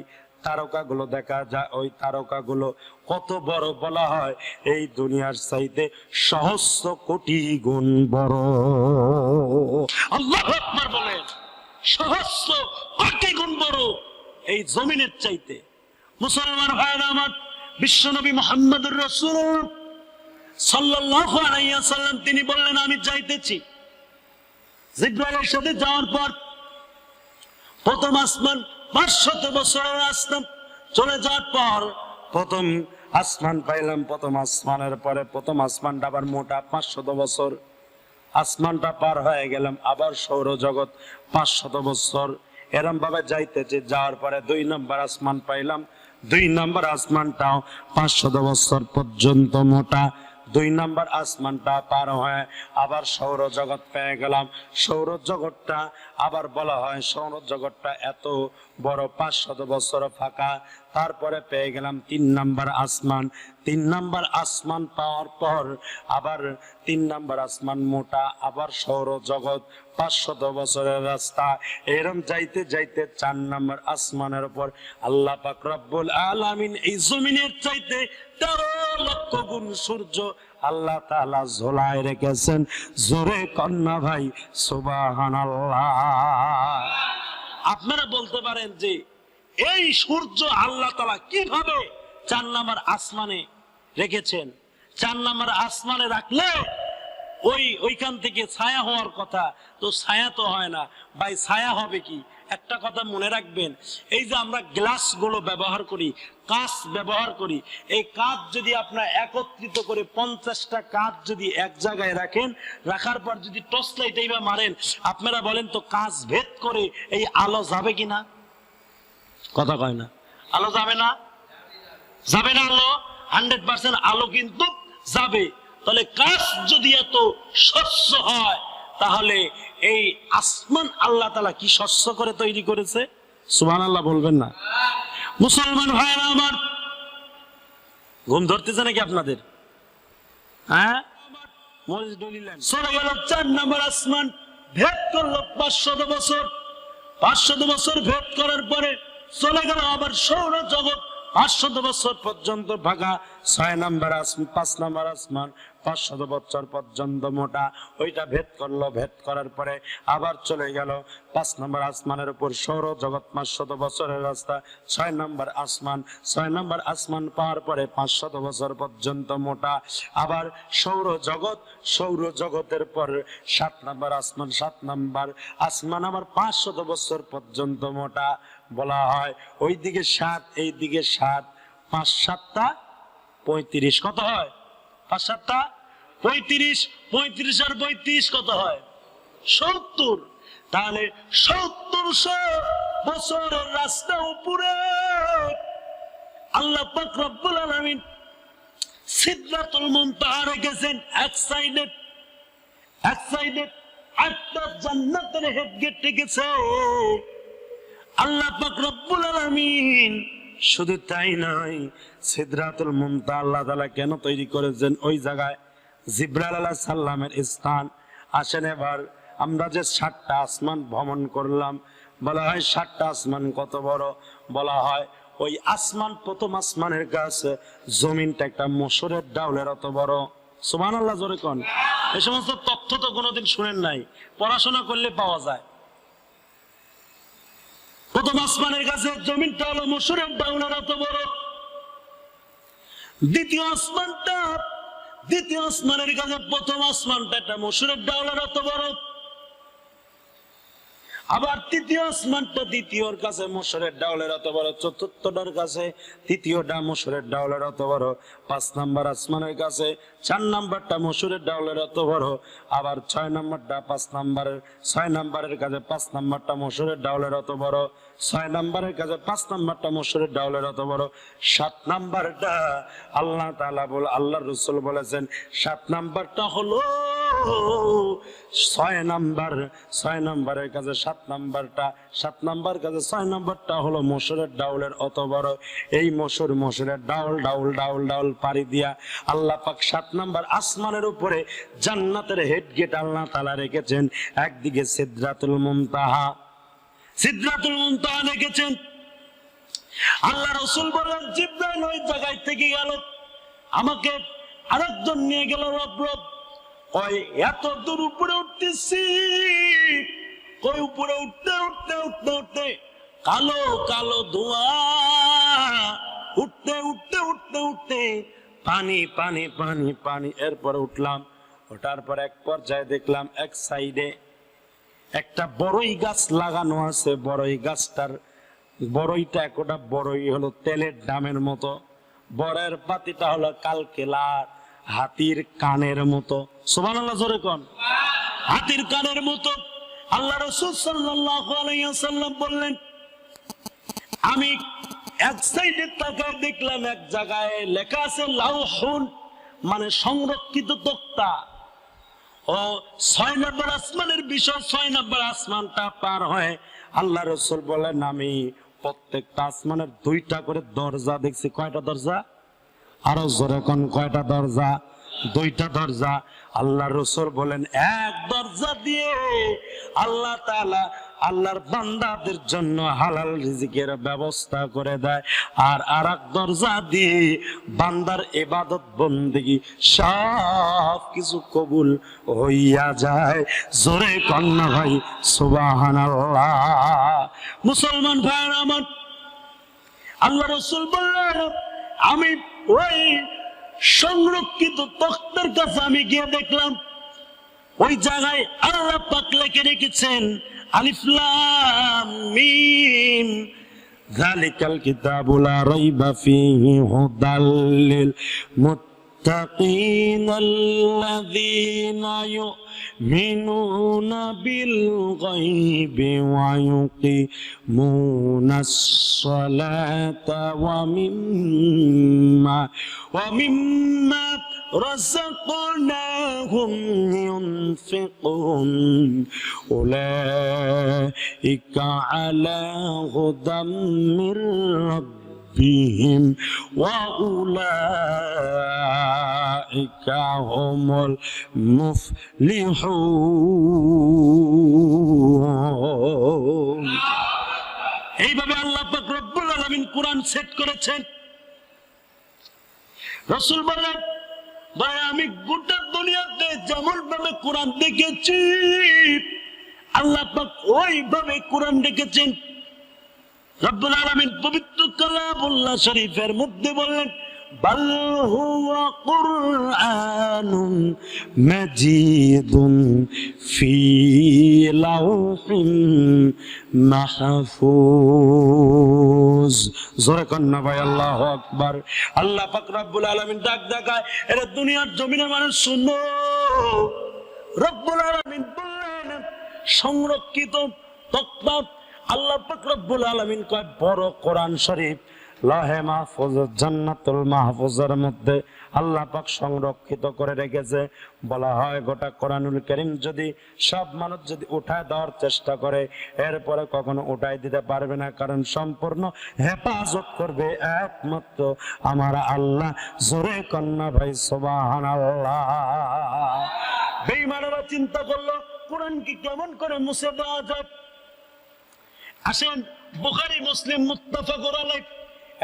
Speaker 1: তারকাগুলো দেখা যায়, ওই তারকাগুলো কত বড় বলা হয়, এই দুনিয়ার চাইতে সহস্র কোটি গুণ বড়। আল্লাহু আকবার বলেন। সহস্র কোটি গুণ বড় এই জমিনের চাইতে। মুসলমান ভাইরা আমার, বিশ্বনবী মুহাম্মদুর রাসূলুল্লাহ সাল্লাল্লাহু আলাইহি ওয়াসাল্লাম তিনি বললেন, আমি যাইতেছি। জিবরাইলের সাথে যাওয়ার পর প্রথম আসমান 500 বছরের রাস্তা চলে যাওয়ার পর প্রথম আসমান পাইলাম। প্রথম আসমানের পরে প্রথম আসমানটা আবার মোটা 500 বছর। আসমানটা পার হয়ে গেলাম, আবার সৌরজগৎ 500 বছর। এরম ভাবে যাইতেছে, যাওয়ার পরে 2 নম্বর আসমান পাইলাম। 2 নম্বর আসমানটাও 500 বছর পর্যন্ত মোটা। 2 নম্বর আসমানটা পার হয়ে আবার সৌরজগৎ পেয়ে গেলাম। সৌরজগৎটা আবার বলা হয়, সৌরজগৎটা এত বড় 500 বছর ফাঁকা। তারপরে পেয়ে গেলাম 3 নম্বর আসমান। 3 নম্বর আসমান পাওয়ার পর আবার 3 নম্বর আসমান মোটা, আবার সৌরজগৎ 500 বছরের রাস্তা। এরম যাইতে যাইতে 4 নম্বর আসমানের উপর আল্লাহ পাক রব্বুল আলামিন এই জমিনের চাইতে 13 লক্ষ গুণ সূর্য আল্লাহ তাআলা ঝোলায় রেখেছেন। জোরে কন্যা ভাই সুবহানাল্লাহ। আপনারা বলতে পারেন যে এই সূর্য আল্লাহ তাআলা কিভাবে 4 নম্বর আসমানে রেখেছেন? 4 নম্বর আসমানে রাখলে ওইখান থেকে ছায়া হওয়ার কথা, তো ছায়া তো হয় না ভাই। ছায়া হবে কি? একটা কথা মনে রাখবেন, এই যে আমরা গ্লাস গুলো ব্যবহার করি, কাঁচ ব্যবহার করি, এই কাঁচ যদি আপনার একত্রিত করে 50টা কাঁচ যদি এক জায়গায় রাখেন, রাখার পর যদি টর্চ লাইট এইভাবে মারেন, আপনারা বলেন তো কাঁচ ভেদ করে এই আলো যাবে কিনা? কথা কয় না। আলো যাবে না? যাবে না আলো? 100% আলো কিন্তু যাবে। তাহলে কাঁচ যদি এত স্বচ্ছ হয়, তাহলে এই আসমান আল্লাহ তাআলা কি স্বচ্ছ করে তৈরি করেছে? সুবহানাল্লাহ বলবেন না? মুসলমান ভাইরা আমার, ঘুম ধরতেছে নাকি আপনাদের? হ্যাঁ, চলে গেল 4 নম্বর আসমান, ভেদ করলো 500 বছর। 500 বছর ভেদ করার পরে চলে গেল আবার সৌরজগৎ, 500 বছর পর্যন্ত ভাগা। 6 নম্বর আসমান, 5 নম্বর আসমান 500 বছর পর্যন্ত মোটা, ওইটা ভেদ করলো। ভেদ করার পরে আবার চলে গেল 5 নম্বর আসমানের উপর সৌরজগৎ, 500 বছরের রাস্তা। 6 নম্বর আসমান, 6 নম্বর আসমান পাওয়ার পরে 500 বছর পর্যন্ত মোটা। আবার সৌরজগৎ, সৌরজগতের পর 7 নম্বর আসমান, 7 নম্বর আসমান আবার 500 বছর পর্যন্ত মোটা। বলা হয় ওইদিকে 7, এইদিকে 7, 5 7 35, কত হয়? 5 7 35, 35 আর 35 কত হয়? 70। তাহলে 70 বছরের রাস্তা উপরে আল্লাহ পাক রব্বুল আলামিন সিদরাতুল মুনতাহা রেখেছেন এক সাইডে, এক সাইডে 8টা জান্নাতের হেড গেট রেখেছে আল্লাহ পাক রব্বুল আলামিন। শুধু তাই নয়, সিদরাতুল মুনতাহা আল্লাহ তাআলা কেন তৈরি করেছেন? ওই জায়গায় জিবরাইল আলাইহিস সালামের স্থান। আসেন এবার আমরা যে 7টা আসমান ভ্রমণ করলাম, বলা হয় 7টা আসমান কত বড়? বলা হয় ওই আসমান, প্রথম আসমানের কাছে জমিনটা একটা মসুরের ডাউলের অত বড়। সুবহানাল্লাহ জোরে কোন। এই সমস্ত তথ্য তো কোনোদিন শুনেন নাই, পড়াশোনা করলে পাওয়া যায়। প্রথম আসমানের কাছে জমিনটা হলো মসুরের ডাউলের অত বড়। দ্বিতীয় আসমানটা, দ্বিতীয় আসমানের কাছে প্রথম আসমানটা একটা মসুরের ডাউলের অত বড়। আবার তৃতীয় আসমানটা দ্বিতীয়র কাছে মসুরের ডাউলের অত বড়। চতুর্থটার কাছে তৃতীয়টা মসুরের ডাউলের অত বড়। 5 নম্বর আসমানের কাছে 4 নম্বরটা মসুরের ডাউলের অত বড়। আবার 6 নম্বরটা 5 নম্বরের, 6 নম্বরের কাছে 5 নম্বরটা মসুরের ডাউলের অত বড়। 6 নম্বরের কাছে 5 নম্বরটা মসুরের ডাউলের অত বড়। 7 নম্বরটা আল্লাহ তাআলা বলে, আল্লাহর রাসূল বলেছেন 7 নম্বরটা হলো 6 নম্বর, 6 নম্বরের কাছে 7 নম্বরটা, 7 নম্বর কাছে 6 নম্বরটা হলো মসুরের ডাউলের অত বড়। এই মসুরের ডাউল ডাউল ডাউল ডাউল পাড়ি দিয়া আল্লাহ পাক 7 নম্বর আসমানের উপরে জান্নাতের হেড গেট আল্লাহ তাআলা রেখেছেন। একদিকে সিদরাতুল মুনতাহা, সিদরাতুল মুনতাহা রেখেছেন। আল্লাহ রাসূল বলেন জিবরাইল ওই জায়গায় থেকে গেল, আমাকে আরেকজন নিয়ে গেল। রব ওই এত দূর উপরে উঠতেছি, ওই উপরে উঠতে উঠতে উঠতে উঠতে কালো কালো ধোঁয়া, উঠতে উঠতে উঠতে উঠতে পানি পানি পানি পানি। এরপরে উঠলাম, ওঠার পর এক পর্যায়ে দেখলাম এক সাইডে একটা বড়ই গাছ লাগানো আছে। বড়ই গাছটার বড়ইটা একটা বড়ই হলো তেলের ডামের মতো, বড়ের পাতিটা হলো কালকেলার হাতির কানের মতো। সুবহানাল্লাহ জোরে কোন। হাতির কানের মতো। আল্লাহ রাসূল সাল্লাল্লাহু আলাইহি ওয়াসাল্লাম বললেন, আমি এক সাইডে তাকায় দেখলাম এক জায়গায় লেখা আছে লাউহুন, মানে সংরক্ষিত তক্তা। ও 6 নম্বর আসমানের বিষয়। 6 নম্বর আসমানটা পার হয় আল্লাহ রাসূল বলেন, আমি প্রত্যেকটা আসমানের 2টা করে দরজা দেখছি। কয়টা দরজা? আরো জোরে কোন, কয়টা দরজা? 2টা দরজা। আল্লাহ রাসূল বলেন এক দরজা দিয়ে আল্লাহ তাআলা আল্লাহর বান্দাদের জন্য হালাল রিজিকের ব্যবস্থা করে দেয়, আর আরেক দরজা দিয়ে বান্দার ইবাদত বন্দেগী সব কিছু কবুল হইয়া যায়। জোরে কন্যা ভাই সুবহানাল্লাহ। মুসলমান ভাইরা আমার, আল্লাহ রাসূল বললেন আমি ওই সংরক্ষিত তক্তার কাছে আমি গিয়ে দেখলাম ওই জায়গায় আল্লাহ পাক লিখে রেখেছেন আলিফ লাম মিম যালিকাল কিতাবু লা রাইবা ফীহি হুদাল লিল মুত্তাকিন আল্লাযীনা ইউমিনুনা বিল গায়বি ওয়া ইউকিমুনাস সালাতা ওয়া মিম্মা رزقناهم ينفقون أولئك على هدى من ربهم وأولئك هم المفلحون এইভাবে আল্লাহ পাক রব্বুল আলামিন কোরআন সেট করেছেন। রাসূল বলেন ভাই আমি গোটা দুনিয়াতে যেমন ভাবে কোরআন দেখেছি আল্লাহ পাক ওইভাবে কোরআন দেখেছেন। রব্বুল আলামিন পবিত্র কালামুল্লাহ শরীফের মধ্যে বললেন বাল হুয়া কুরআনুন মাজিদুন ফি লাউহিন মাহফুজ। জোরে কন্না ভাই আল্লাহু আকবার। আল্লাহ পাক রব্বুল আলামিন ডাক দেখায় এরা দুনিয়ার জমিনে মানুষ শুনো, রব্বুল আলামিন বললেন সংরক্ষিত তকমা আল্লাহ পাক রব্বুল আলামিন কয় বড় কোরআন শরীফ লাহে মাহফুজ জান্নাতুল মাহফুজের মধ্যে আল্লাহ পাক সংরক্ষিত করে রেখেছে। বলা হয় গোটা কোরআনুল কারীম যদি সব মানুষ যদি উঠায় দেওয়ার চেষ্টা করে এরপরে কখনো উঠাই দিতে পারবে না, কারণ সম্পূর্ণ হেফাজত করবে একমাত্র আমার আল্লাহ। জোরে কন্না ভাই সুবহানাল্লাহ। বেঈমানেরা চিন্তা করলো কোরআন কি কেমন করে মুছে দেওয়া যায়। আসেন বুখারী মুসলিম মুত্তাফাকুন আলাইহ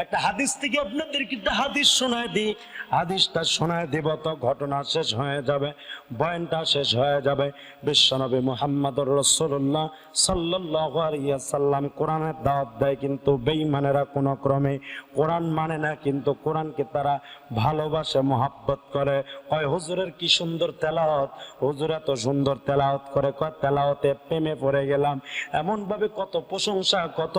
Speaker 1: একটা হাদিস থেকে আপনাদেরকে একটা হাদিস শোনায় দিই। হাদিসটা শোনায় দিব তো ঘটনা শেষ হয়ে যাবে, বয়ানটা শেষ হয়ে যাবে। বিশ্বনবী মুহাম্মদুর রাসূলুল্লাহ সাল্লাল্লাহু আলাইহি ওয়াসাল্লাম কোরআনের দাওয়াত দেয়, কিন্তু বেঈমানেরা কোনো ক্রমে কোরআন মানে না, কিন্তু কোরআনকে তারা ভালোবাসে, মহব্বত করে। কয় হুজুরের কি সুন্দর তেলাওয়াত, হুজুর এত সুন্দর তেলাওয়াত করে, কয় তেলাওয়াতে প্রেমে পড়ে গেলাম। এমন ভাবে কত প্রশংসা, কত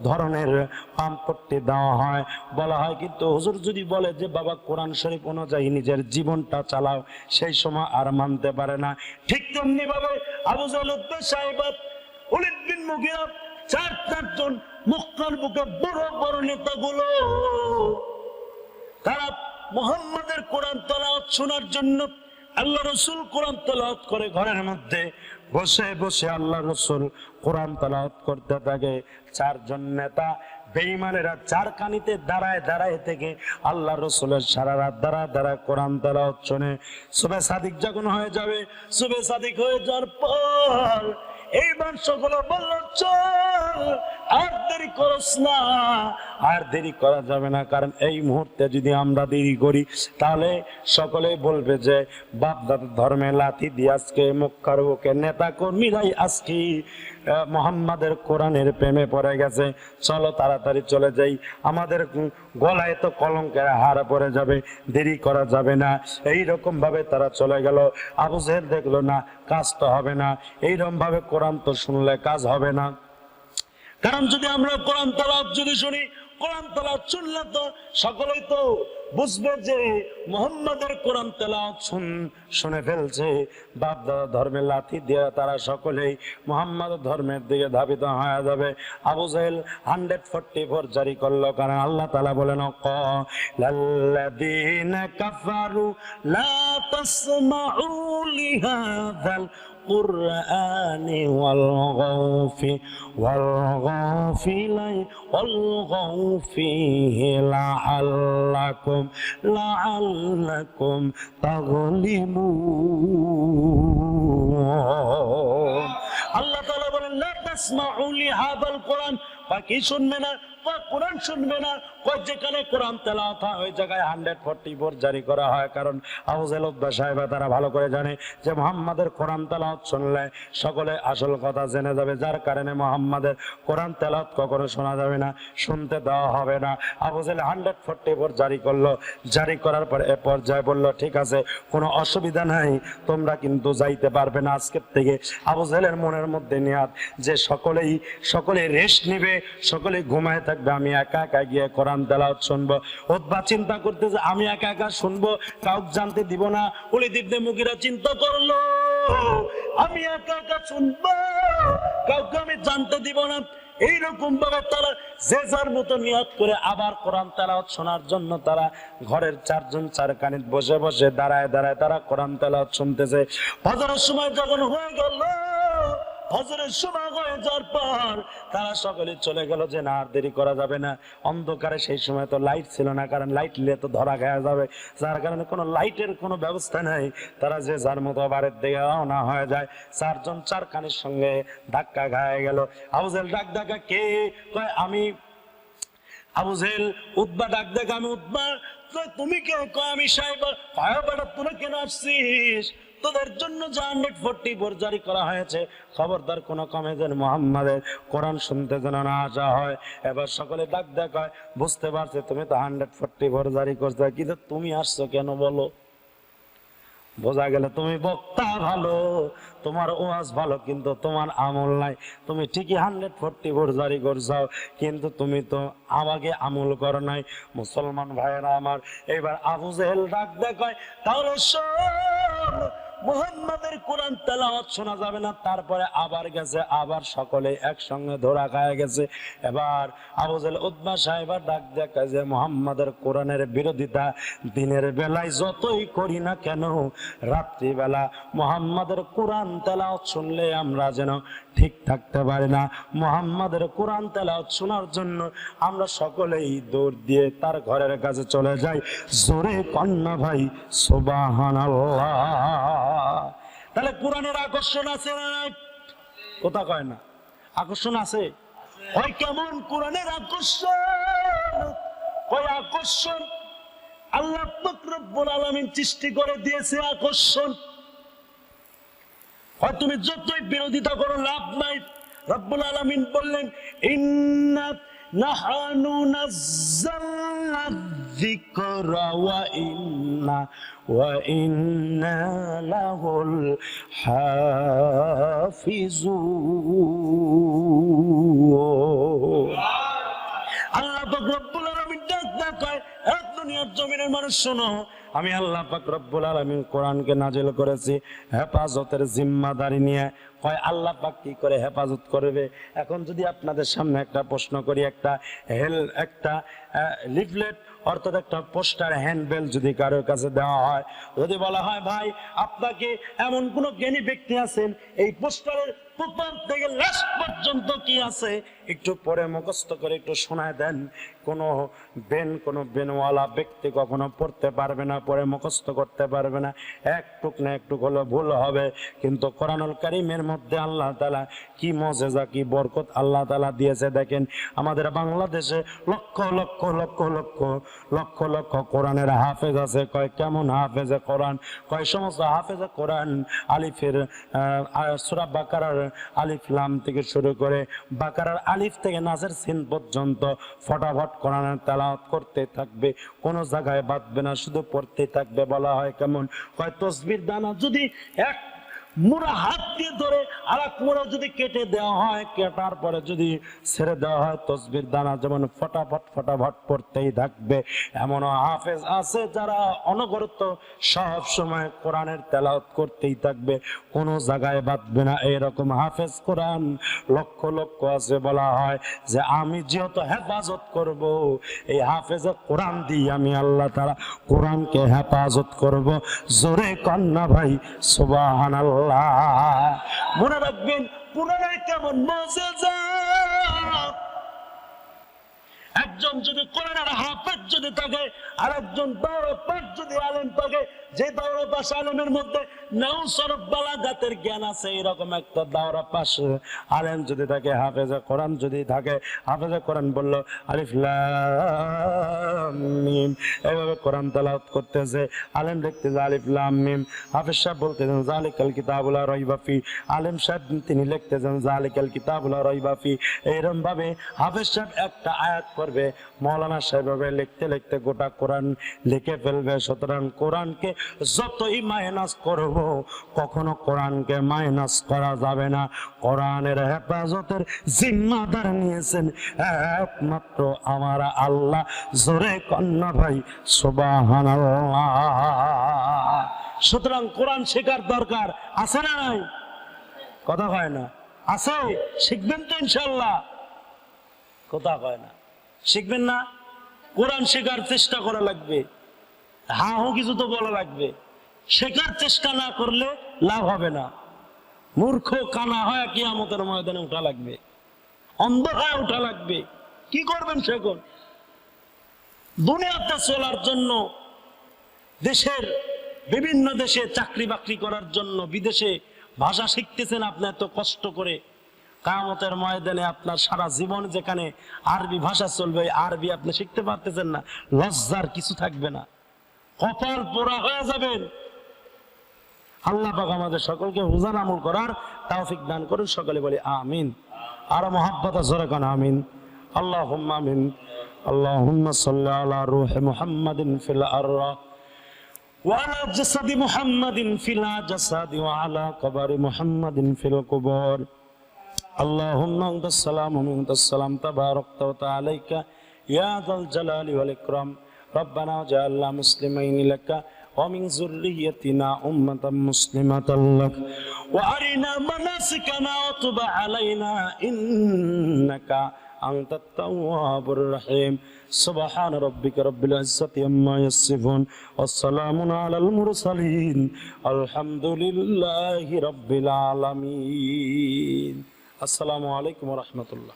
Speaker 1: ধরনের পাম্পট্টি দেওয়া হয়, বলা হয়। কিন্তু হুজুর যদি বলে যে বাবা কোরআন শরীফ অনুযায়ী নিজের জীবনটা চালাও, সেই সময় আর মানতে পারে না। ঠিক তেমনি ভাবে Abu Jahl, Utba, Saiba, Walid বিন মুগীরা, চারজন মক্কার বুকে বড় বড় নেতাগুলো তারা মুহাম্মাদের কোরআন তেলাওয়াত শোনার জন্য আল্লাহ রাসূল কোরআন তেলাওয়াত করে ঘরের মধ্যে বসে বসে আল্লাহ রাসূল কোরআন তেলাওয়াত করতে থাকে। চারজন নেতা বেঈমানেরা চারকানিতে দাঁড়ায় দাঁড়ায় থেকে আল্লাহ রাসূলের সারা রাত দাঁড়ায় কোরআন তেলাওয়াত শুনে। সুবহে সাদিক যখন হয়ে যাবে, সুবহে সাদিক হয়ে যাওয়ার পর এইবার সকলে বলল চল আর দেরি করস না, আর দেরি করা যাবে না, কারণ এই মুহূর্তে যদি আমরা দেরি করি তাহলে সকলে বলবে যে বাপ দাদা ধর্মে লাথি দিয়ে আজকে মক্কার বুকে নেতা কর্মীরাই আজকে মুহাম্মাদের কোরআনের প্রেমে পড়ে গেছে। চলো তাড়াতাড়ি চলে যাই, আমাদের গলায় তো কলঙ্কের হার পড়ে যাবে, দেরি করা যাবে না। এইরকম ভাবে তারা চলে গেল। আবু জেহেল দেখলো না, কাজ তো হবে না, এইরকম ভাবে কোরআন তো শুনলে কাজ হবে না, কারণ যদি আমরা কোরআন তেলাওয়াত যদি শুনি, কোরআন তেলাওয়াত শুনলে তো সকলেই তো বুঝবে যে মুহাম্মাদের কোরআন তেলাওয়াত শুনে ফেলছে। বাপ দাদা ধর্মের লাথি দিয়ে তারা সকলেই মুহাম্মাদের ধর্মের দিকে ধাবিত হয়ে যাবে। আবু জেহেল 144 জারি করলো, কারণ আল্লাহ তাআলা বলেন লাল্লাযীনা কাফারু লা তাসমাউ লিহাযাল القرآن والغوا فيه لعلكم تغلبون। আল্লাহ তাআলা বলেন লা তাসমাউ লিহাযাল কোরআন, বাকি শুনবে না, কোরআন শুনবে না। যেখানে কোরআন তেলাওয়াত হয় ওই জায়গায় 144 জারি করা হয়, কারণ আবু জেহেল, উতবা, সাইবা তারা ভালো করে জানে যে মুহাম্মাদের কোরআন তেলাওয়াত শুনলে সকলে আসল কথা জেনে যাবে, যার কারণে মুহাম্মাদের কোরআন তেলাওয়াত কখনো শোনা যাবে না, শুনতে দেওয়া হবে না। আবু জেহেল 144 জারি করলো। জারি করার পর এ পর্যায়ে বলল ঠিক আছে, কোনো অসুবিধা নাই, তোমরা কিন্তু যাইতে পারবে না আজকের থেকে। আবু জেহেলের মনের মধ্যে নিয়াত যে সকলে রেস্ট নিবে, সকলে ঘুমায় থাকবে, আমি একা একা গিয়ে কোরআন তেলাওয়াত শুনবো। উতবা চিন্তা করতে যে আমি একা একা শুনবো, কাউকে জানতে দিব না। ওলীদ ইবনে মুগীরা চিন্তা করলো আমি একা একা শুনবো, কাউকে আমি জানতে দিব না। এইরকম ভাবে তারা যে যার মতো নিয়ত করে আবার কোরআন তেলাওয়াত শোনার জন্য তারা ঘরের চারজন চারখানে বসে বসে দাঁড়ায় দাঁড়ায় তারা কোরআন তেলাওয়াত শুনতেছে। ফজরের সময় যখন হয়ে গেল, ফজরের সময় হয়ে যাওয়ার পর তারা সকলে চলে গেল যে না আর দেরি করা যাবে না। অন্ধকারে সেই সময় তো লাইট ছিল না, কারণ লাইট নিলে তো ধরা খাওয়া যাবে, যার কারণে কোনো লাইটের কোনো ব্যবস্থা নাই। তারা যে যার মতো বাড়ির দিকে রওনা হয়ে যায়। চারজন চারখানির সঙ্গে ধাক্কা খায় গেল। আবু জেহেল ডাক দেখা, কে? কয় আমি। আবু জেহেল। উতবা ডাক দেখা, আমি উতবা। কয় তুমি কে? কয় আমি সাহেব। কয় বেটা তোরা কেন আসছিস? তোদের জন্য যে 144 জারি করা হয়েছে, খবরদার কোনো কমে যেন মুহাম্মাদের কোরআন শুনতে যেন না আসা হয়। এবার সকলে ডাক দেখায়, বুঝতে পারছে তুমি তো 144 জারি করছো, কিন্তু তুমি আসছো কেন বলো? বোঝা গেল তুমি বক্তা ভালো, তোমার ওয়াজ ভালো, কিন্তু তোমার আমল নাই। তুমি ঠিকই 144 জারি করছাও, কিন্তু তুমি তো আমাকে আমল করো নাই। মুসলমান ভাইয়েরা আমার, এবার আবু জেহেল ডাক দেখায়, তাহলে শোন, মুহাম্মাদের কোরআন তেলাওয়াত শোনা যাবে না। তারপরে আবার গেছে, আবার সকলে একসঙ্গে ধরা খায় গেছে। এবার আবু জেহেল উতবা সাহেব ডাক দেখায় যে মুহাম্মাদের কোরআনের বিরোধিতা দিনের বেলায় যতই করি না কেন, রাত্রিবেলা মুহাম্মাদের কোরআন তেলাওয়াত শুনলে আমরা যেন ঠিক থাকতে পারি না। মুহাম্মাদের কোরআন তেলাওয়াত শোনার জন্য আমরা সকলেই দৌড় দিয়ে তার ঘরের কাছে চলে যাই। জোরে কন্যা ভাই সুবহানাল্লাহ। তাহলে কোরআনের আকর্ষণ আছে না? কথা কয় না, আকর্ষণ আছে। ওই কেমন কোরআনের আকর্ষণ? ওই আকর্ষণ আল্লাহ পাক রব্বুল আলামিন সৃষ্টি করে দিয়েছে আকর্ষণ। হয় তুমি যতই বিরোধিতা করো লাভ নাই। রব্বুল আলামিন বললেন, ইন্না নাহানু নাযালনা যিকরা ওয়া ইন্না লাহুল হাফিজুন। আল্লাহ পাক রব্বুল আলামিন ডাক দেখায়, এক দুনিয়ার জমিনের মানুষ শোনো, আমি আল্লাহ পাক রব্বুল আলামিন কোরআনকে নাজিল করেছি হেফাজতের জিম্মাদারি নিয়ে। কয় আল্লাহ পাক কি করে হেফাজত করবে? এখন যদি আপনাদের সামনে একটা প্রশ্ন করি, একটা লিফলেট অর্থাৎ একটা পোস্টার হ্যান্ডবেল যদি কারোর কাছে দেওয়া হয়, যদি বলা হয় ভাই আপনাকে এমন কোন জ্ঞানী ব্যক্তি আছেন, এই পোস্টারের প্রথম থেকে লাস্ট পর্যন্ত কি আছে একটু পরে মুখস্থ করে একটু শোনায় দেন। কোনো বেনওয়ালা ব্যক্তি কখনো পড়তে পারবে না, পরে মুখস্থ করতে পারবে না, একটুক না একটু হলো ভুল হবে। কিন্তু কোরআনুল কারীমের মধ্যে আল্লাহ তাআলা কি মজেজা, কি বরকত আল্লাহ তাআলা দিয়েছে দেখেন। আমাদের বাংলাদেশে লক্ষ লক্ষ লক্ষ লক্ষ লক্ষ লক্ষ কোরআনের হাফেজ আছে। কয় কেমন হাফেজে কোরআন? কয় সমস্ত হাফেজে কোরআন আলিফের সূরা বাকারার আলিফ লাম থেকে শুরু করে বাকারার আলিফ থেকে নাসের সিন পর্যন্ত ফটাফট কোরআনের তেলাওয়াত করতে থাকবে, কোন জায়গায় বাঁধবে না, শুধু পড়তে থাকবে। বলা হয় কেমন? কয় তসবির দানা যদি এক মোড়া হাত দিয়ে ধরে আর এক মোড়া যদি কেটে দেওয়া হয়, কেটার পরে যদি ছেড়ে দেওয়া হয়, তসবির দানা যেমন ফটাফট ফটাফট পড়তেই থাকবে। এমনও হাফেজ আছে যারা অনবরত সব সময় কোরআনের তেলাওয়াত করতেই থাকবে, কোনো জায়গায় বাঁধবে না। এরকম হাফেজ কোরআন লক্ষ লক্ষ আছে। বলা হয় যে আমি যেহেতু হেফাজত করব, এই হাফেজ কোরআন দিয়ে আমি আল্লাহ তাআলা কোরআনকে হেফাজত করব। জোরে কন্যা ভাই সুবহানাল্লাহ। মনে রাখবেন কোরআনের কেমন মজেজা। একজন যদি কোরআনের হাফেজ যদি থাকে আর একজন দাওরা পাশ যদি আলেম থাকে, যে দাওরা পাশ আলেমের মধ্যে নাও সরফ বালাগাতের জ্ঞান আছে, এরকম একটা দাওরা পাশ আলেম যদি থাকে, হাফেজে কোরআন যদি থাকে, হাফেজে কোরআন বলল আলিফ লাম মিম, এইভাবে কোরআন তেলাওয়াত করতেছে, আলেম লিখতেছে আলিফ লাম মিম, হাফেজ সাহেব বলতেছেন যালিকাল কিতাবুল লা রাইবা ফি, আলেম সাহেব তিনি লিখতেছেন যালিকাল কিতাবুল লা রাইবা ফি। এরকম ভাবে হাফেজ সাহেব একটা আয়াত করবে, মৌলানা সাহেব লিখতে লিখতে গোটা কোরআন লিখে ফেলবে। সুতরাং কোরআনকে যতই মাইনাস করব, কখনো কোরআনকে মাইনাস করা যাবে না। কোরআনের হেফাজতের জিম্মাদার নিয়েছেন একমাত্র আমার আল্লাহ। জোরে কন্যা ভাই সুবহানাল্লাহ। সুতরাং কোরআন শেখার দরকার আছে না নাই? কথা হয় না? আছে, শিখবেন তো ইনশাআল্লাহ। কথা কয় না। শিখবেন না? কোরআন শেখার চেষ্টা করা লাগবে, হা হু কিছু তো বলা লাগবে। শেখার চেষ্টা না করলে লাভ হবে না। মূর্খ কানা হয় কিয়ামতের ময়দানে উঠা লাগবে, অন্ধ হয়ে উঠা লাগবে। কি করবেন সেখন? দুনিয়াতে চলার জন্য, দেশের বিভিন্ন দেশে চাকরি বাকরি করার জন্য বিদেশে ভাষা শিখতেছেন আপনি এত কষ্ট করে। কিয়ামতের ময়দানে আপনার সারা জীবন যেখানে আরবি ভাষা চলবে, আরবি আপনি শিখতে পারতেছেন না, লজ্জার কিছু থাকবে না, কপাল পোড়া হয়ে যাবেন। আল্লাহ পাক আমাদের সকলকে হুজার আমল করার তৌফিক দান করুন। সকলে বলি আমিন। আর মহাব্বত জোরে কান আমিন। আল্লাহুম্মা আমিন। আল্লাহুম্মা সাল্লি আলা রূহি মুহাম্মাদিন ফিল আররা ওয়া আলা জাসাদি মুহাম্মাদিন ফিল জাসাদি ওয়া আলা কবরি মুহাম্মাদিন ফিল কুবুর। আল্লাহুম্মা আনতাস সালামু ওয়া মিনকাস সালাম তাবারাকতা ওয়া তাআলাকা ইয়া যাল জালালি ওয়াল ইকরাম। রব্বানা জাআলনা মুসলিমাইন লাকা ومن ذريتنا أمة مسلمة لك وأرنا مناسكنا وتب علينا إنك أنت التواب الرحيم. سبحان ربك رب العزة عما يصفون والسلام على المرسلين الحمد لله رب العالمين. السلام عليكم ورحمة الله.